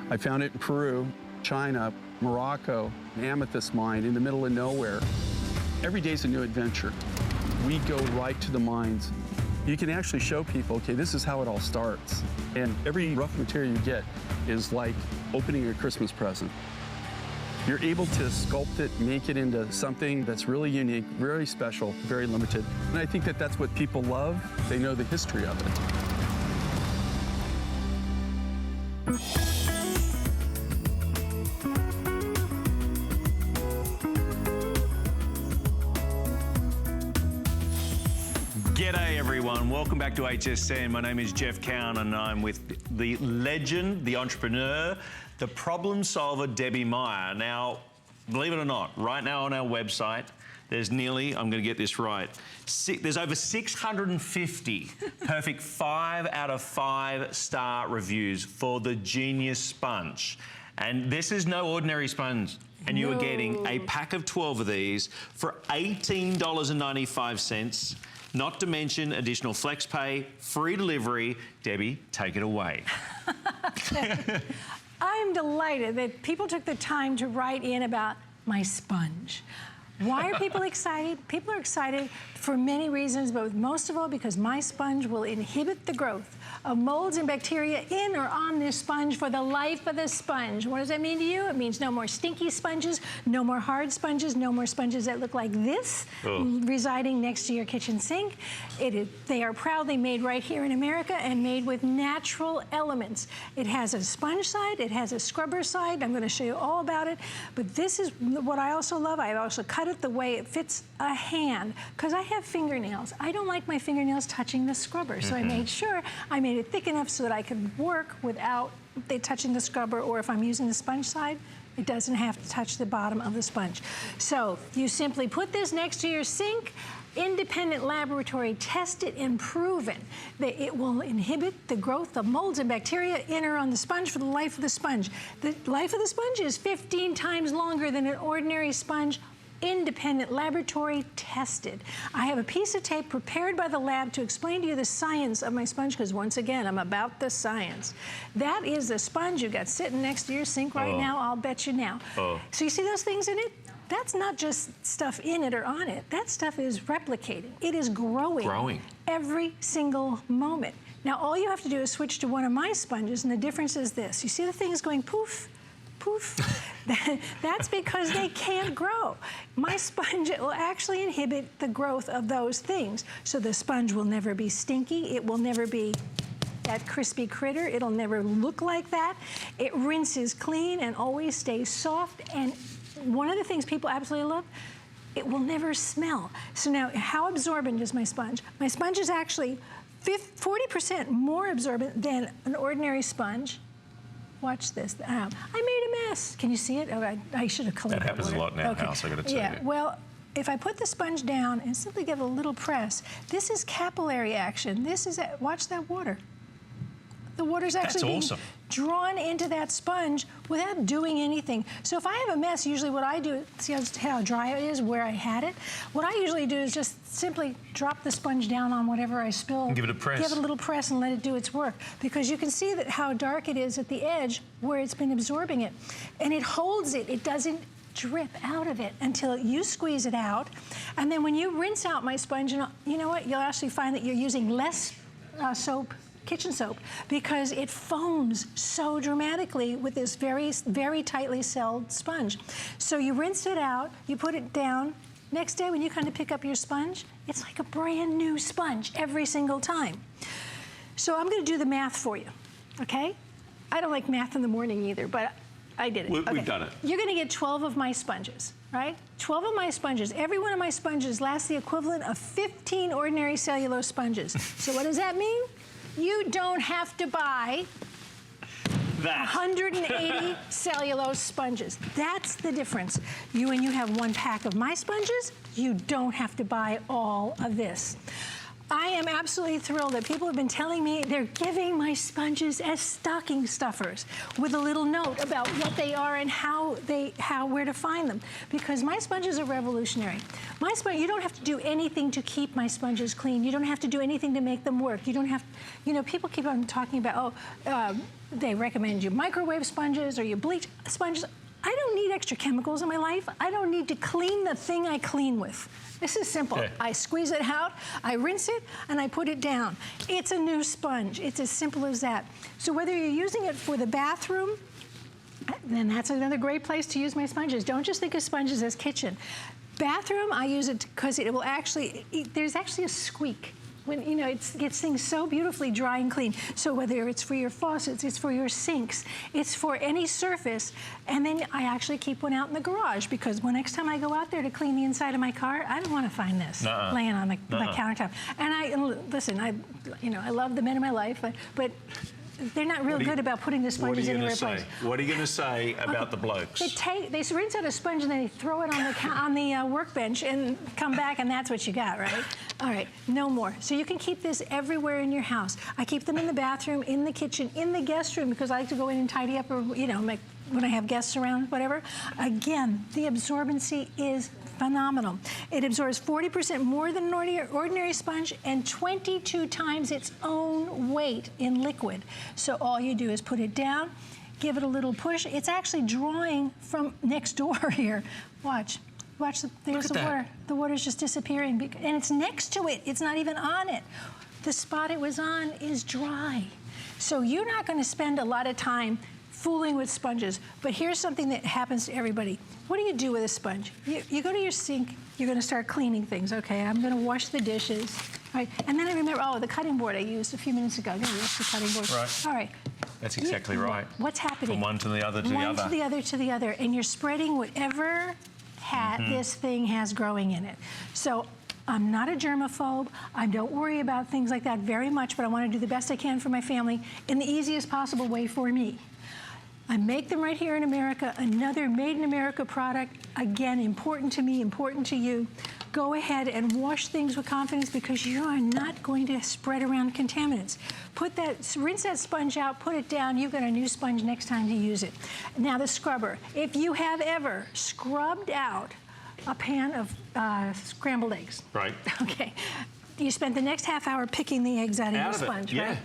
I found it in Peru, China, Morocco, an amethyst mine in the middle of nowhere. Every day's a new adventure. We go right to the mines. You can actually show people, okay, this is how it all starts. And every rough material you get is like opening a Christmas present. You're able to sculpt it, make it into something that's really unique, very special, very limited. And I think that that's what people love. They know the history of it. G'day everyone, welcome back to HSN. My name is Jeff Cowan and I'm with the legend, the entrepreneur, the problem solver, Debbie Meyer. Now, believe it or not, right now on our website, there's nearly, I'm gonna get this right, there's over 650 perfect 5 out of 5 star reviews for the GeniusSponge. And this is no ordinary sponge. And you are getting a pack of 12 of these for $18.95. Not to mention additional flex pay, free delivery. Debbie, take it away. I'm delighted that people took the time to write in about my sponge. Why are people excited? People are excited for many reasons, but most of all because my sponge will inhibit the growth of molds and bacteria in or on this sponge for the life of the sponge. What does that mean to you? It means no more stinky sponges, no more hard sponges, no more sponges that look like this residing next to your kitchen sink. They are proudly made right here in America and made with natural elements. It has a sponge side, it has a scrubber side. I'm going to show you all about it, but this is what I also love. I also cut it the way it fits a hand because I have fingernails. I don't like my fingernails touching the scrubber, so I made sure I made it thick enough so that I could work without it touching the scrubber, or if I'm using the sponge side, it doesn't have to touch the bottom of the sponge. So you simply put this next to your sink, independent laboratory tested and proven that it will inhibit the growth of molds and bacteria in or on the sponge for the life of the sponge. The life of the sponge is 15 times longer than an ordinary sponge, independent laboratory tested. I have a piece of tape prepared by the lab to explain to you the science of my sponge, because once again, I'm about the science. That is the sponge you got sitting next to your sink right now, I'll bet you now. So you see those things in it? That's not just stuff in it or on it. That stuff is replicating. It is growing every single moment. Now, all you have to do is switch to one of my sponges, and the difference is this. You see the things going poof, poof? That's because they can't grow. My sponge will actually inhibit the growth of those things. So the sponge will never be stinky. It will never be that crispy critter. It'll never look like that. It rinses clean and always stays soft. And one of the things people absolutely love, it will never smell. So now, how absorbent is my sponge? My sponge is actually 40% more absorbent than an ordinary sponge. Watch this. I made a mess. Can you see it? Oh, I should have colored that. That happens a lot in our house, I got to tell you. Well, if I put the sponge down and simply give a little press, this is capillary action. This is, watch that water. The water's actually being drawn into that sponge without doing anything. So if I have a mess, usually what I do, see how dry it is where I had it? What I usually do is just simply drop the sponge down on whatever I spill. And give it a press. Give it a little press and let it do its work. Because you can see that how dark it is at the edge where it's been absorbing it. And it holds it. It doesn't drip out of it until you squeeze it out. And then when you rinse out my sponge, you know what? You'll actually find that you're using less soap, kitchen soap, because it foams so dramatically with this very, very tightly celled sponge. So you rinse it out, you put it down. Next day when you kind of pick up your sponge, it's like a brand new sponge every single time. So I'm going to do the math for you, okay? I don't like math in the morning either, but I did it. We've done it. You're going to get 12 of my sponges, right? 12 of my sponges. Every one of my sponges lasts the equivalent of 15 ordinary cellulose sponges. So what does that mean? You don't have to buy 180 cellulose sponges. That's the difference. When you have one pack of my sponges, you don't have to buy all of this. I am absolutely thrilled that people have been telling me they're giving my sponges as stocking stuffers with a little note about what they are and where to find them. Because my sponges are revolutionary. My sponge, you don't have to do anything to keep my sponges clean. You don't have to do anything to make them work. You don't have, you know, people keep on talking about, they recommend you microwave sponges or you bleach sponges. I don't need extra chemicals in my life. I don't need to clean the thing I clean with. This is simple. Yeah. I squeeze it out, I rinse it, and I put it down. It's a new sponge. It's as simple as that. So whether you're using it for the bathroom, then that's another great place to use my sponges. Don't just think of sponges as kitchen. Bathroom, I use it because it will actually, there's actually a squeak. When, you know, it gets things so beautifully dry and clean. So whether it's for your faucets, it's for your sinks, it's for any surface. And then I actually keep one out in the garage because next time I go out there to clean the inside of my car, I don't want to find this laying on the countertop. And listen, I love the men in my life, but they're not real good about putting the sponges in their place. What are you going to say about the blokes? They rinse out a sponge and then they throw it on the workbench and come back and that's what you got, right? All right, no more. So you can keep this everywhere in your house. I keep them in the bathroom, in the kitchen, in the guest room because I like to go in and tidy up or, you know, when I have guests around, whatever. Again, the absorbency is phenomenal. It absorbs 40% more than an ordinary sponge and 22 times its own weight in liquid. So all you do is put it down, give it a little push. It's actually drawing from next door here. Watch, there's the water. The water's just disappearing and it's next to it. It's not even on it. The spot it was on is dry. So you're not going to spend a lot of time fooling with sponges, but here's something that happens to everybody. What do you do with a sponge? You go to your sink, you're gonna start cleaning things. Okay, I'm gonna wash the dishes, right? And then I remember, the cutting board I used a few minutes ago. I'm gonna wash the cutting board. Right. All right. That's exactly right. What's happening? From one to the other to the other. One to the other to the other, and you're spreading whatever this thing has growing in it. So I'm not a germaphobe. I don't worry about things like that very much, but I wanna do the best I can for my family in the easiest possible way for me. I make them right here in America, another made in America product, again, important to me, important to you. Go ahead and wash things with confidence because you are not going to spread around contaminants. Rinse that sponge out, put it down, you've got a new sponge next time you use it. Now the scrubber. If you have ever scrubbed out a pan of scrambled eggs. Right. Okay. You spent the next half hour picking the eggs out of your sponge, right?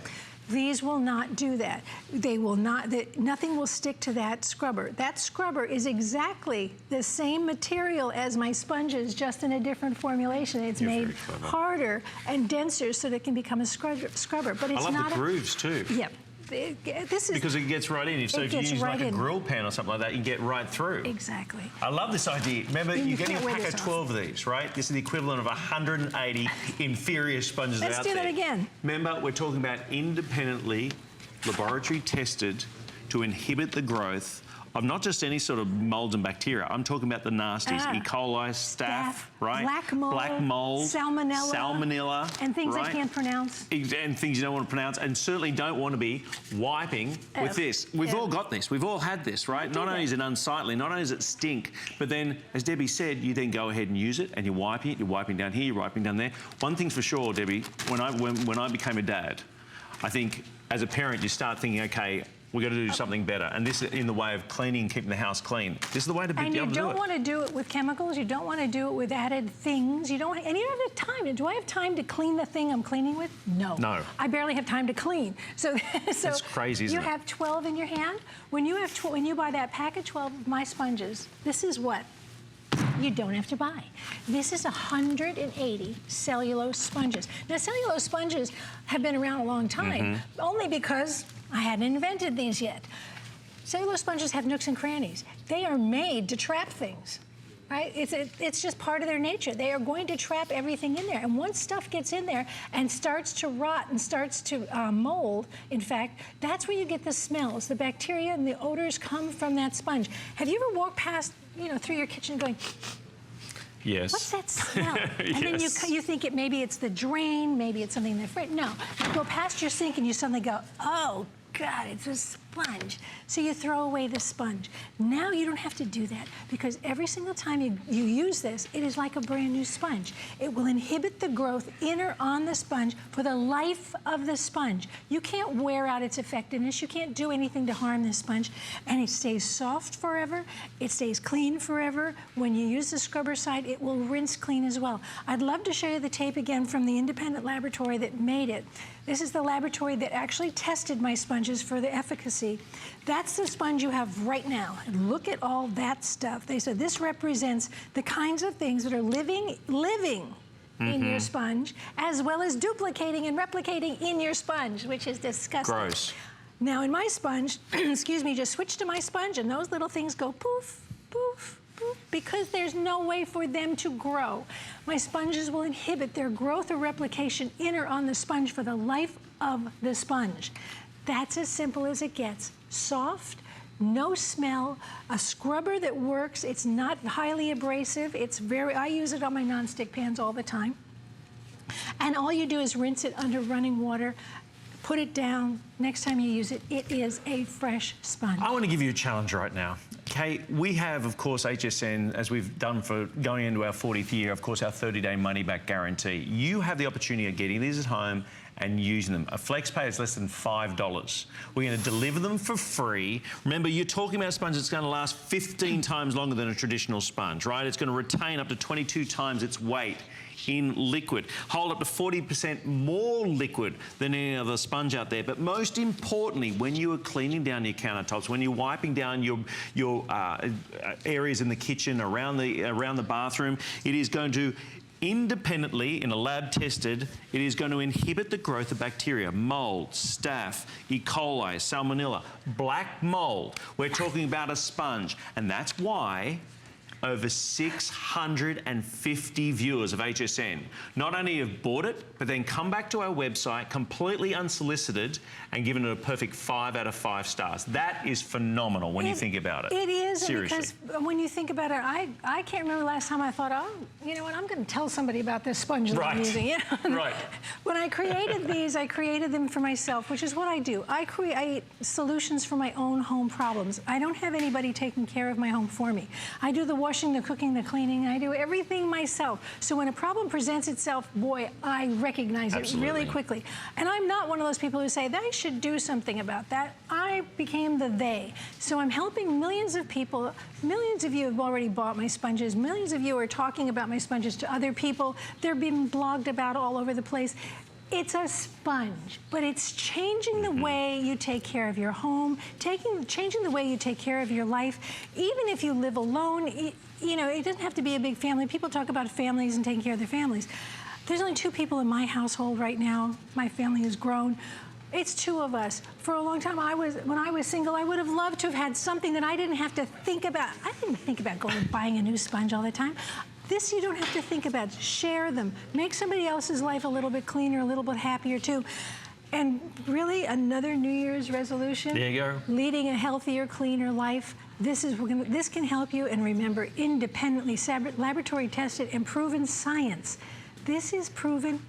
These will not do that. They will not, nothing will stick to that scrubber. That scrubber is exactly the same material as my sponges, just in a different formulation. It's made harder and denser so that it can become a scrubber. But it's I love the grooves too. Yep. This is because it gets right in. So if you use like a grill pan or something like that, you can get right through. Exactly. I love this idea. Remember, you're getting a pack of 12 of these, right? This is the equivalent of 180 inferior sponges out there. Let's do that again. Remember, we're talking about independently laboratory tested to inhibit the growth of not just any sort of molds and bacteria. I'm talking about the nasties, E. coli, staph, right? Black mold, salmonella, and things I can't pronounce. And things you don't want to pronounce, and certainly don't want to be wiping with this. We've all got this. We've all had this, right? Not only is it unsightly, not only does it stink, but then, as Debbie said, you then go ahead and use it, and you're wiping it. You're wiping down here. You're wiping down there. One thing's for sure, Debbie. When I became a dad, I think as a parent you start thinking, okay, we've got to do something better. And this is in the way of cleaning, keeping the house clean. This is the way to be able to do it. And you don't want to do it with chemicals. You don't want to do it with added things. And you don't have time. Do I have time to clean the thing I'm cleaning with? No. No. I barely have time to clean. So that's crazy, isn't it? You have 12 in your hand. When you buy that pack of 12 of my sponges, this is what you don't have to buy. This is 180 cellulose sponges. Now, cellulose sponges have been around a long time, only because I hadn't invented these yet. Cellulose sponges have nooks and crannies. They are made to trap things, right? It's just part of their nature. They are going to trap everything in there. And once stuff gets in there and starts to rot and starts to mold, in fact, that's where you get the smells. The bacteria and the odors come from that sponge. Have you ever walked past, through your kitchen going, yes. What's that smell? And then you think maybe it's the drain, maybe it's something in the fridge. No, you go past your sink and you suddenly go, oh, God, it's just sponge. So you throw away the sponge. Now you don't have to do that because every single time you use this, it is like a brand new sponge. It will inhibit the growth in or on the sponge for the life of the sponge. You can't wear out its effectiveness. You can't do anything to harm the sponge. And it stays soft forever. It stays clean forever. When you use the scrubber side, it will rinse clean as well. I'd love to show you the tape again from the independent laboratory that made it. This is the laboratory that actually tested my sponges for the efficacy. That's the sponge you have right now. And look at all that stuff. They said this represents the kinds of things that are living in your sponge, as well as duplicating and replicating in your sponge, which is disgusting. Gross. Now in my sponge, excuse me, just switch to my sponge and those little things go poof, poof, poof, because there's no way for them to grow. My sponges will inhibit their growth or replication in or on the sponge for the life of the sponge. That's as simple as it gets. Soft, no smell, a scrubber that works. It's not highly abrasive. I use it on my nonstick pans all the time. And all you do is rinse it under running water, put it down. Next time you use it, it is a fresh sponge. I want to give you a challenge right now. Kate, we have, of course, HSN, as we've done for going into our 40th year, of course, our 30-day money-back guarantee. You have the opportunity of getting these at home and using them. A flex pay is less than $5. We're going to deliver them for free. Remember, you're talking about a sponge that's going to last 15 times longer than a traditional sponge, right? It's going to retain up to 22 times its weight in liquid, hold up to 40% more liquid than any other sponge out there. But most importantly, when you are cleaning down your countertops, when you're wiping down your areas in the kitchen, around the bathroom, it is going to independently, in a lab tested, it is going to inhibit the growth of bacteria, mold, staph, E. coli, salmonella, black mold. We're talking about a sponge, and that's why over 650 viewers of HSN not only have bought it, but then come back to our website completely unsolicited and given it a perfect 5 out of 5 stars. That is phenomenal when you think about it. It is, seriously. Because when you think about it, I can't remember the last time I thought, oh, you know what, I'm going to tell somebody about this sponge that I'm using. You know? Right. When I created these, I created them for myself, which is what I do. I create solutions for my own home problems. I don't have anybody taking care of my home for me. I do the washing, the cooking, the cleaning. I do everything myself. So when a problem presents itself, boy, I recognize it really quickly. And I'm not one of those people who say, they should do something about that. I became the they. So I'm helping millions of people. Millions of you have already bought my sponges. Millions of you are talking about my sponges to other people. They're being blogged about all over the place. It's a sponge, but it's changing the way you take care of your home, changing the way you take care of your life. Even if you live alone, you know, it doesn't have to be a big family. People talk about families and taking care of their families. There's only 2 people in my household right now. My family has grown. It's 2 of us. For a long time, when I was single, I would have loved to have had something that I didn't have to think about. I didn't think about going and buying a new sponge all the time. This you don't have to think about. Share them. Make somebody else's life a little bit cleaner, a little bit happier too. And really, another New Year's resolution. There you go. Leading a healthier, cleaner life. This can help you. And remember, independently laboratory tested and proven science. This is proven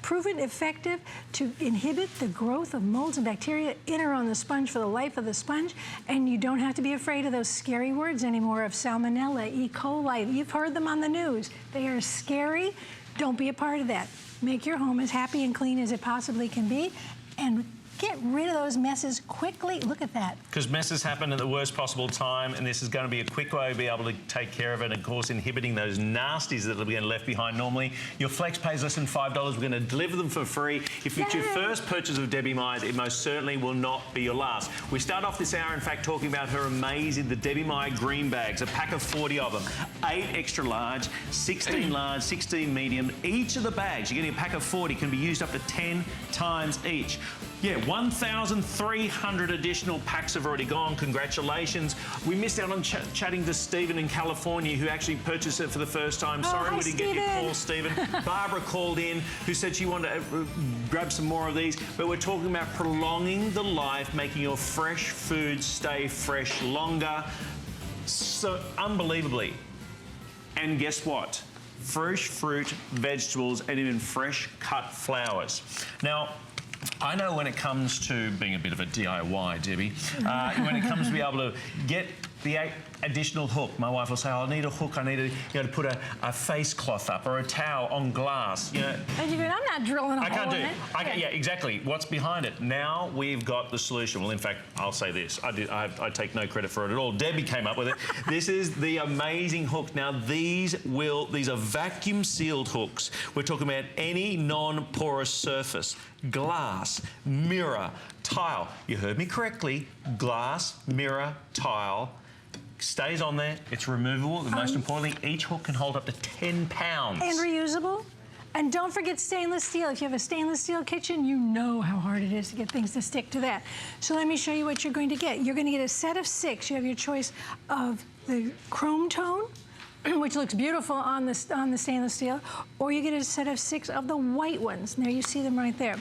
effective to inhibit the growth of molds and bacteria in or on the sponge for the life of the sponge. And you don't have to be afraid of those scary words anymore of salmonella, E. coli. You've heard them on the news. They are scary. Don't be a part of that. Make your home as happy and clean as it possibly can be. And get rid of those messes quickly. Look at that. Because messes happen at the worst possible time, and this is going to be a quick way to be able to take care of it, and of course inhibiting those nasties that are being left behind normally. Your flex pays less than $5. We're going to deliver them for free. If it's your first purchase of Debbie Meyer's, it most certainly will not be your last. We start off this hour, in fact, talking about her amazing, the Debbie Meyer green bags, a pack of 40 of them. 8 extra large, 16 large, 16 medium. Each of the bags, you're getting a pack of 40, can be used up to 10 times each. Yeah, 1,300 additional packs have already gone. Congratulations. We missed out on chatting to Stephen in California, who actually purchased it for the first time. Sorry we didn't get your call, Stephen. Barbara called in, who said she wanted to grab some more of these. But we're talking about prolonging the life, making your fresh food stay fresh longer. So, unbelievably. And guess what? Fresh fruit, vegetables, and even fresh cut flowers. Now, I know when it comes to being a bit of a DIY, Debbie, when it comes to be able to get the additional hook, my wife will say, oh, I need a hook, I need to put a face cloth up or a towel on glass. You know. And you're going, I'm not drilling a hole in it. Yeah, exactly. What's behind it? Now we've got the solution. Well, in fact, I'll say this. I take no credit for it at all. Debbie came up with it. This is the amazing hook. Now, these are vacuum-sealed hooks. We're talking about any non-porous surface. Glass, mirror, tile. You heard me correctly. Glass, mirror, tile. Stays on there. It's removable. And most importantly, each hook can hold up to 10 pounds. And reusable. And don't forget stainless steel. If you have a stainless steel kitchen, you know how hard it is to get things to stick to that. So let me show you what you're going to get. You're going to get a set of 6. You have your choice of the chrome tone, which looks beautiful on the stainless steel, or you get a set of 6 of the white ones. There you see them right there.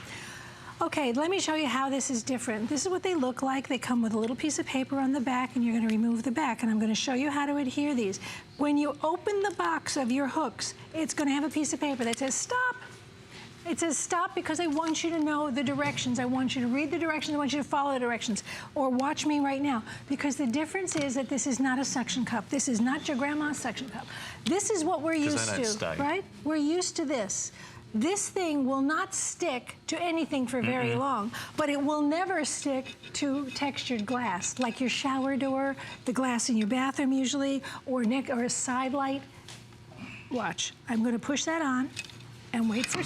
Okay, let me show you how this is different. This is what they look like. They come with a little piece of paper on the back, and you're going to remove the back, and I'm going to show you how to adhere these. When you open the box of your hooks, it's going to have a piece of paper that says stop. It says stop because I want you to know the directions. I want you to read the directions. I want you to follow the directions. Or watch me right now. Because the difference is that this is not a suction cup. This is not your grandma's suction cup. This is what we're used to, right? We're used to this. This thing will not stick to anything for very long, but it will never stick to textured glass, like your shower door, the glass in your bathroom usually, or a side light. Watch. I'm going to push that on and wait for...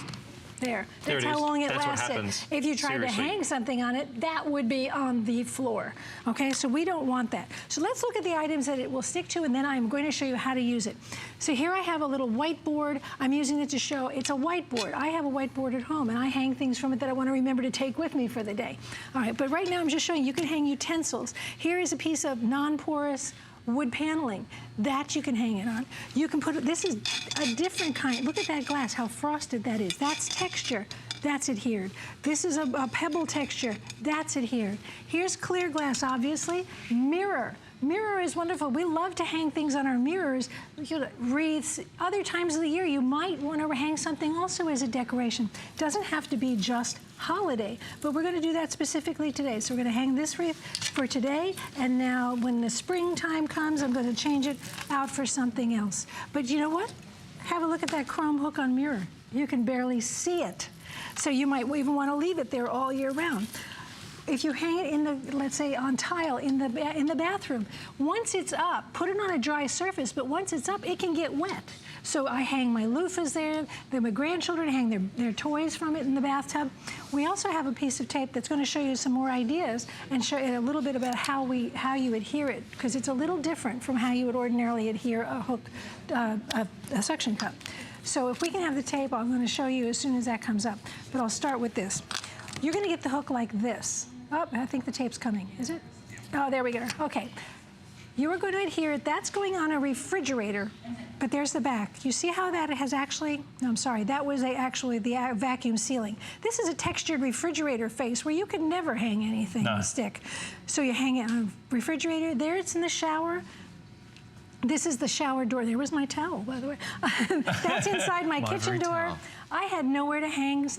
There. That's how long it lasted. If you tried to hang something on it, that would be on the floor. Okay, so we don't want that. So let's look at the items that it will stick to, and then I'm going to show you how to use it. So here I have a little whiteboard. I'm using it to show it's a whiteboard. I have a whiteboard at home, and I hang things from it that I want to remember to take with me for the day. All right, but right now I'm just showing you can hang utensils. Here is a piece of non-porous wood paneling that you can hang it on. You can put it, this is a different kind. Look at that glass, how frosted that is. That's texture, that's adhered. This is a pebble texture, that's adhered. Here's clear glass, obviously. Mirror. Mirror is wonderful. We love to hang things on our mirrors, wreaths. Other times of the year, you might want to hang something also as a decoration. Doesn't have to be just holiday, but we're going to do that specifically today. So we're going to hang this wreath for today, and now when the springtime comes, I'm going to change it out for something else. But you know what? Have a look at that chrome hook on mirror. You can barely see it. So you might even want to leave it there all year round. If you hang it in the, let's say on tile in the bathroom, once it's up, put it on a dry surface, but once it's up, it can get wet. So I hang my loofahs there, then my grandchildren hang their toys from it in the bathtub. We also have a piece of tape that's going to show you some more ideas and show you a little bit about how you adhere it, because it's a little different from how you would ordinarily adhere a hook, a suction cup. So if we can have the tape, I'm going to show you as soon as that comes up. But I'll start with this. You're going to get the hook like this. Oh, I think the tape's coming. Is it? Oh, there we go. Okay. You are going to adhere it. That's going on a refrigerator, but there's the back. You see how that has actually, no, I'm sorry, that was actually the vacuum sealing. This is a textured refrigerator face where you can never hang anything to stick. So you hang it on a refrigerator. There it's in the shower. This is the shower door. There was my towel, by the way. That's inside my kitchen door. Towel. I had nowhere to hang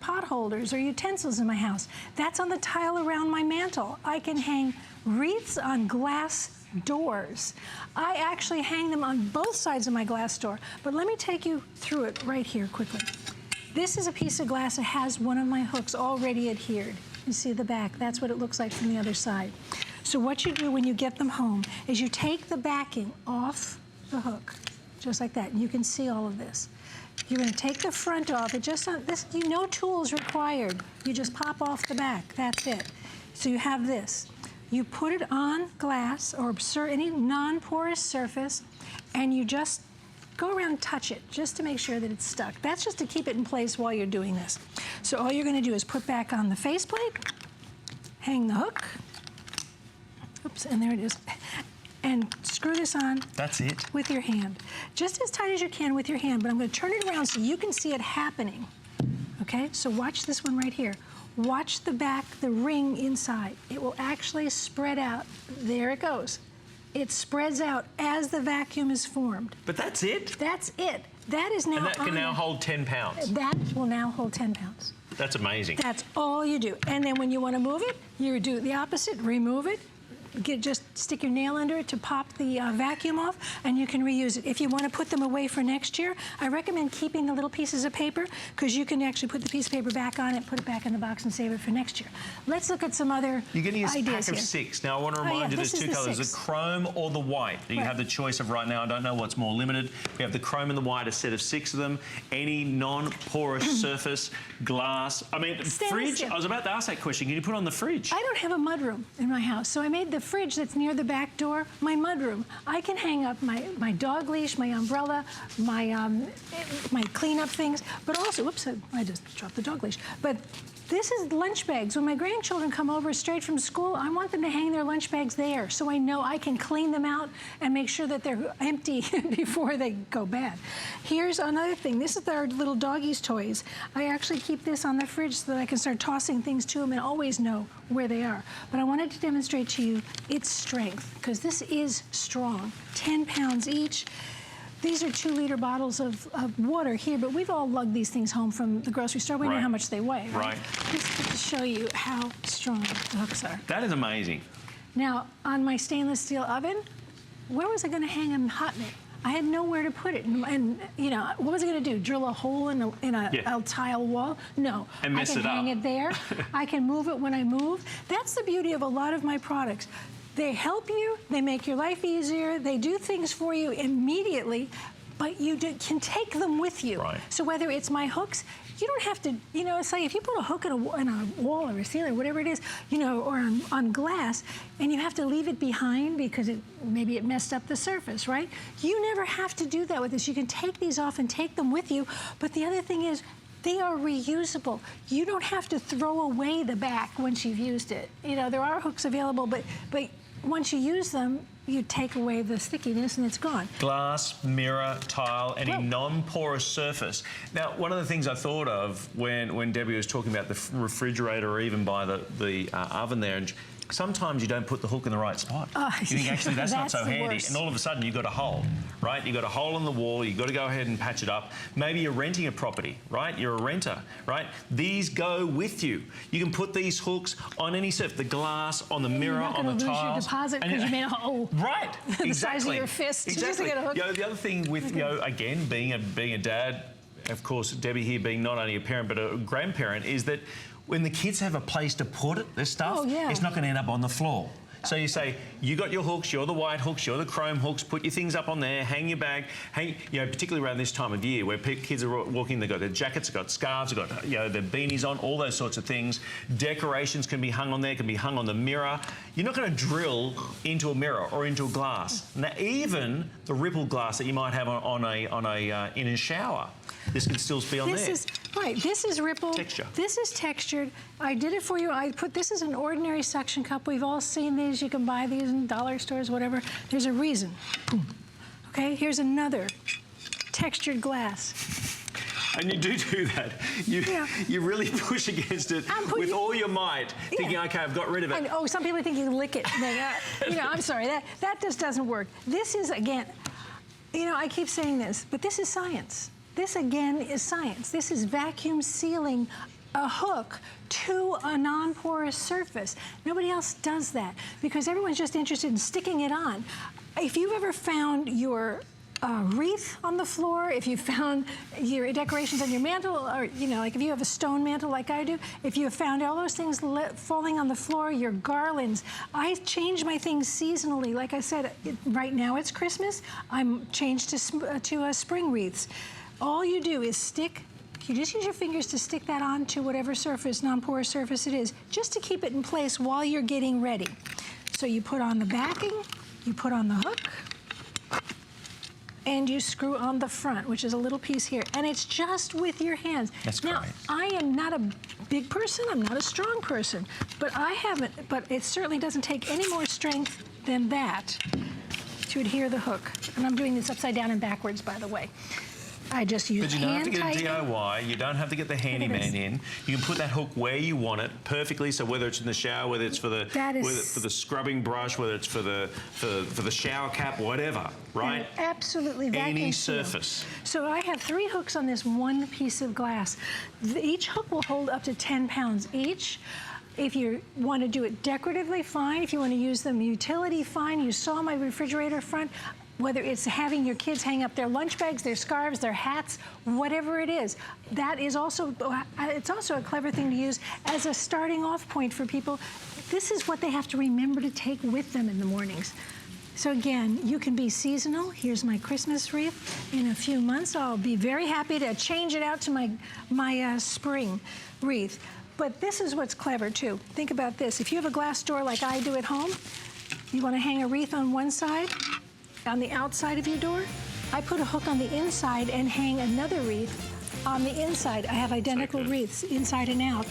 pot holders or utensils in my house. That's on the tile around my mantle. I can hang wreaths on glass doors. I actually hang them on both sides of my glass door. But let me take you through it right here quickly. This is a piece of glass that has one of my hooks already adhered. You see the back. That's what it looks like from the other side. So what you do when you get them home is you take the backing off the hook, just like that. And you can see all of this. You're going to take the front off. It just this, no tools required. You just pop off the back. That's it. So you have this. You put it on glass or any non-porous surface, and you just go around and touch it just to make sure that it's stuck. That's just to keep it in place while you're doing this. So all you're going to do is put back on the faceplate, hang the hook. Oops, and there it is. And screw this on. That's it. With your hand. Just as tight as you can with your hand, but I'm going to turn it around so you can see it happening. Okay, so watch this one right here. Watch the back, the ring inside. It will actually spread out. There it goes. It spreads out as the vacuum is formed. But that's it? That's it. That is now. And that can now hold 10 pounds. That will now hold 10 pounds. That's amazing. That's all you do. And then when you want to move it, you do the opposite, remove it. Just stick your nail under it to pop the vacuum off, and you can reuse it. If you want to put them away for next year, I recommend keeping the little pieces of paper, because you can actually put the piece of paper back on it, put it back in the box, and save it for next year. Let's look at some other You're getting a ideas pack of here. 6. Now, I want to remind you there's 2 colours, the chrome or the white. You have the choice of right now. I don't know what's more limited. We have the chrome and the white, a set of 6 of them. Any non-porous surface, glass. I mean, fridge, I was about to ask that question. Can you put on the fridge? I don't have a mudroom in my house, so I made the fridge that's near the back door my mudroom. I can hang up my dog leash, my umbrella, my cleanup things, but also, whoops, I just dropped the dog leash. But this is lunch bags. When my grandchildren come over straight from school, I want them to hang their lunch bags there, so I know I can clean them out and make sure that they're empty before they go bad. Here's another thing. This is our little doggies' toys. I actually keep this on the fridge so that I can start tossing things to them and always know where they are. But I wanted to demonstrate to you its strength, because this is strong. 10 pounds each. These are 2-liter bottles of water here, but we've all lugged these things home from the grocery store. We know how much they weigh, right? Just to show you how strong the hooks are. That is amazing. Now, on my stainless steel oven, where was I going to hang them hot made? I had nowhere to put it, and you know, what was I going to do? Drill a hole in a tile wall? No, and I can hang it there. I can move it when I move. That's the beauty of a lot of my products. They help you, they make your life easier, they do things for you immediately, but you can take them with you. So whether it's my hooks, you don't have to, you know, it's like if you put a hook in a wall or a ceiling, whatever it is, you know, or on glass, and you have to leave it behind because maybe it messed up the surface, right? You never have to do that with this. You can take these off and take them with you, but the other thing is, they are reusable. You don't have to throw away the back once you've used it. You know, there are hooks available, but once you use them, you take away the stickiness and it's gone. Glass, mirror, tile, any non-porous surface. Now, one of the things I thought of when Debbie was talking about the refrigerator or even by the oven there, and sometimes you don't put the hook in the right spot. You think, actually, that's not so handy. Worst. And all of a sudden, you've got a hole, right? You've got a hole in the wall. You've got to go ahead and patch it up. Maybe you're renting a property, right? You're a renter, right? These go with you. You can put these hooks on any surface, the glass, on the mirror, on the tiles. You're not going to lose your deposit because you made a hole. Right, exactly. The size of your fist. Exactly. Just to get a hook. You know, the other thing with, you know, again, being a dad, of course, Debbie here being not only a parent but a grandparent, is that when the kids have a place to put their stuff, it's not going to end up on the floor. So you say, you got your hooks, you're the white hooks, you're the chrome hooks, put your things up on there, hang your bag, hang, you know, particularly around this time of year where kids are walking, they've got their jackets, they've got scarves, they've got, you know, their beanies on, all those sorts of things. Decorations can be hung on there, can be hung on the mirror. You're not going to drill into a mirror or into a glass. Now, even the ripple glass that you might have in a shower, this can still be on there. This is rippled. Texture. This is textured. I did it for you. This is an ordinary suction cup. We've all seen these. You can buy these in dollar stores, whatever. There's a reason. Okay, here's another textured glass. And you do that. You really push against it with all your might, thinking, okay, I've got rid of it. And, some people think you can lick it. You know, I'm sorry, that just doesn't work. This is, again, you know, I keep saying this, but this is science. This, again, is science. This is vacuum sealing a hook to a non-porous surface. Nobody else does that because everyone's just interested in sticking it on. If you've ever found your wreath on the floor, if you found your decorations on your mantle, or, you know, like if you have a stone mantle like I do, if you have found all those things falling on the floor, your garlands, I change my things seasonally. Like I said, right now it's Christmas. I'm changed to spring wreaths. All you do is you just use your fingers to stick that onto whatever surface, non-porous surface it is, just to keep it in place while you're getting ready. So you put on the backing, you put on the hook, and you screw on the front, which is a little piece here. And it's just with your hands. That's now, great. I am not a big person, I'm not a strong person, but it certainly doesn't take any more strength than that to adhere the hook. And I'm doing this upside down and backwards, by the way. I just use But you don't have to get a hand-tighten. DIY. You don't have to get the handyman in. You can put that hook where you want it perfectly. So whether it's in the shower, whether it's for the for the scrubbing brush, whether it's for the shower cap, whatever, right? Absolutely, vacuum Any sealed. surface. So I have 3 hooks on this one piece of glass. Each hook will hold up to 10 pounds each. If you want to do it decoratively, fine. If you want to use them utility, fine. You saw my refrigerator front. Whether it's having your kids hang up their lunch bags, their scarves, their hats, whatever it is, that is also, it's also a clever thing to use as a starting off point for people. This is what they have to remember to take with them in the mornings. So again, you can be seasonal. Here's my Christmas wreath. In a few months, I'll be very happy to change it out to my spring wreath. But this is what's clever too. Think about this. If you have a glass door like I do at home, you want to hang a wreath on one side, on the outside of your door. I put a hook on the inside and hang another wreath on the inside. I have identical wreaths inside and out.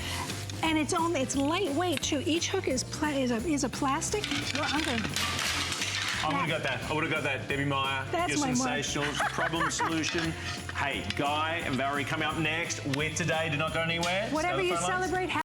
And it's lightweight too. Each hook is a plastic. Well, I would have got that. I would have got that. Debbie Meyer, That's your my sensational problem solution. Hey, Guy and Valerie coming up next with Today. Do not go anywhere. Whatever you celebrate.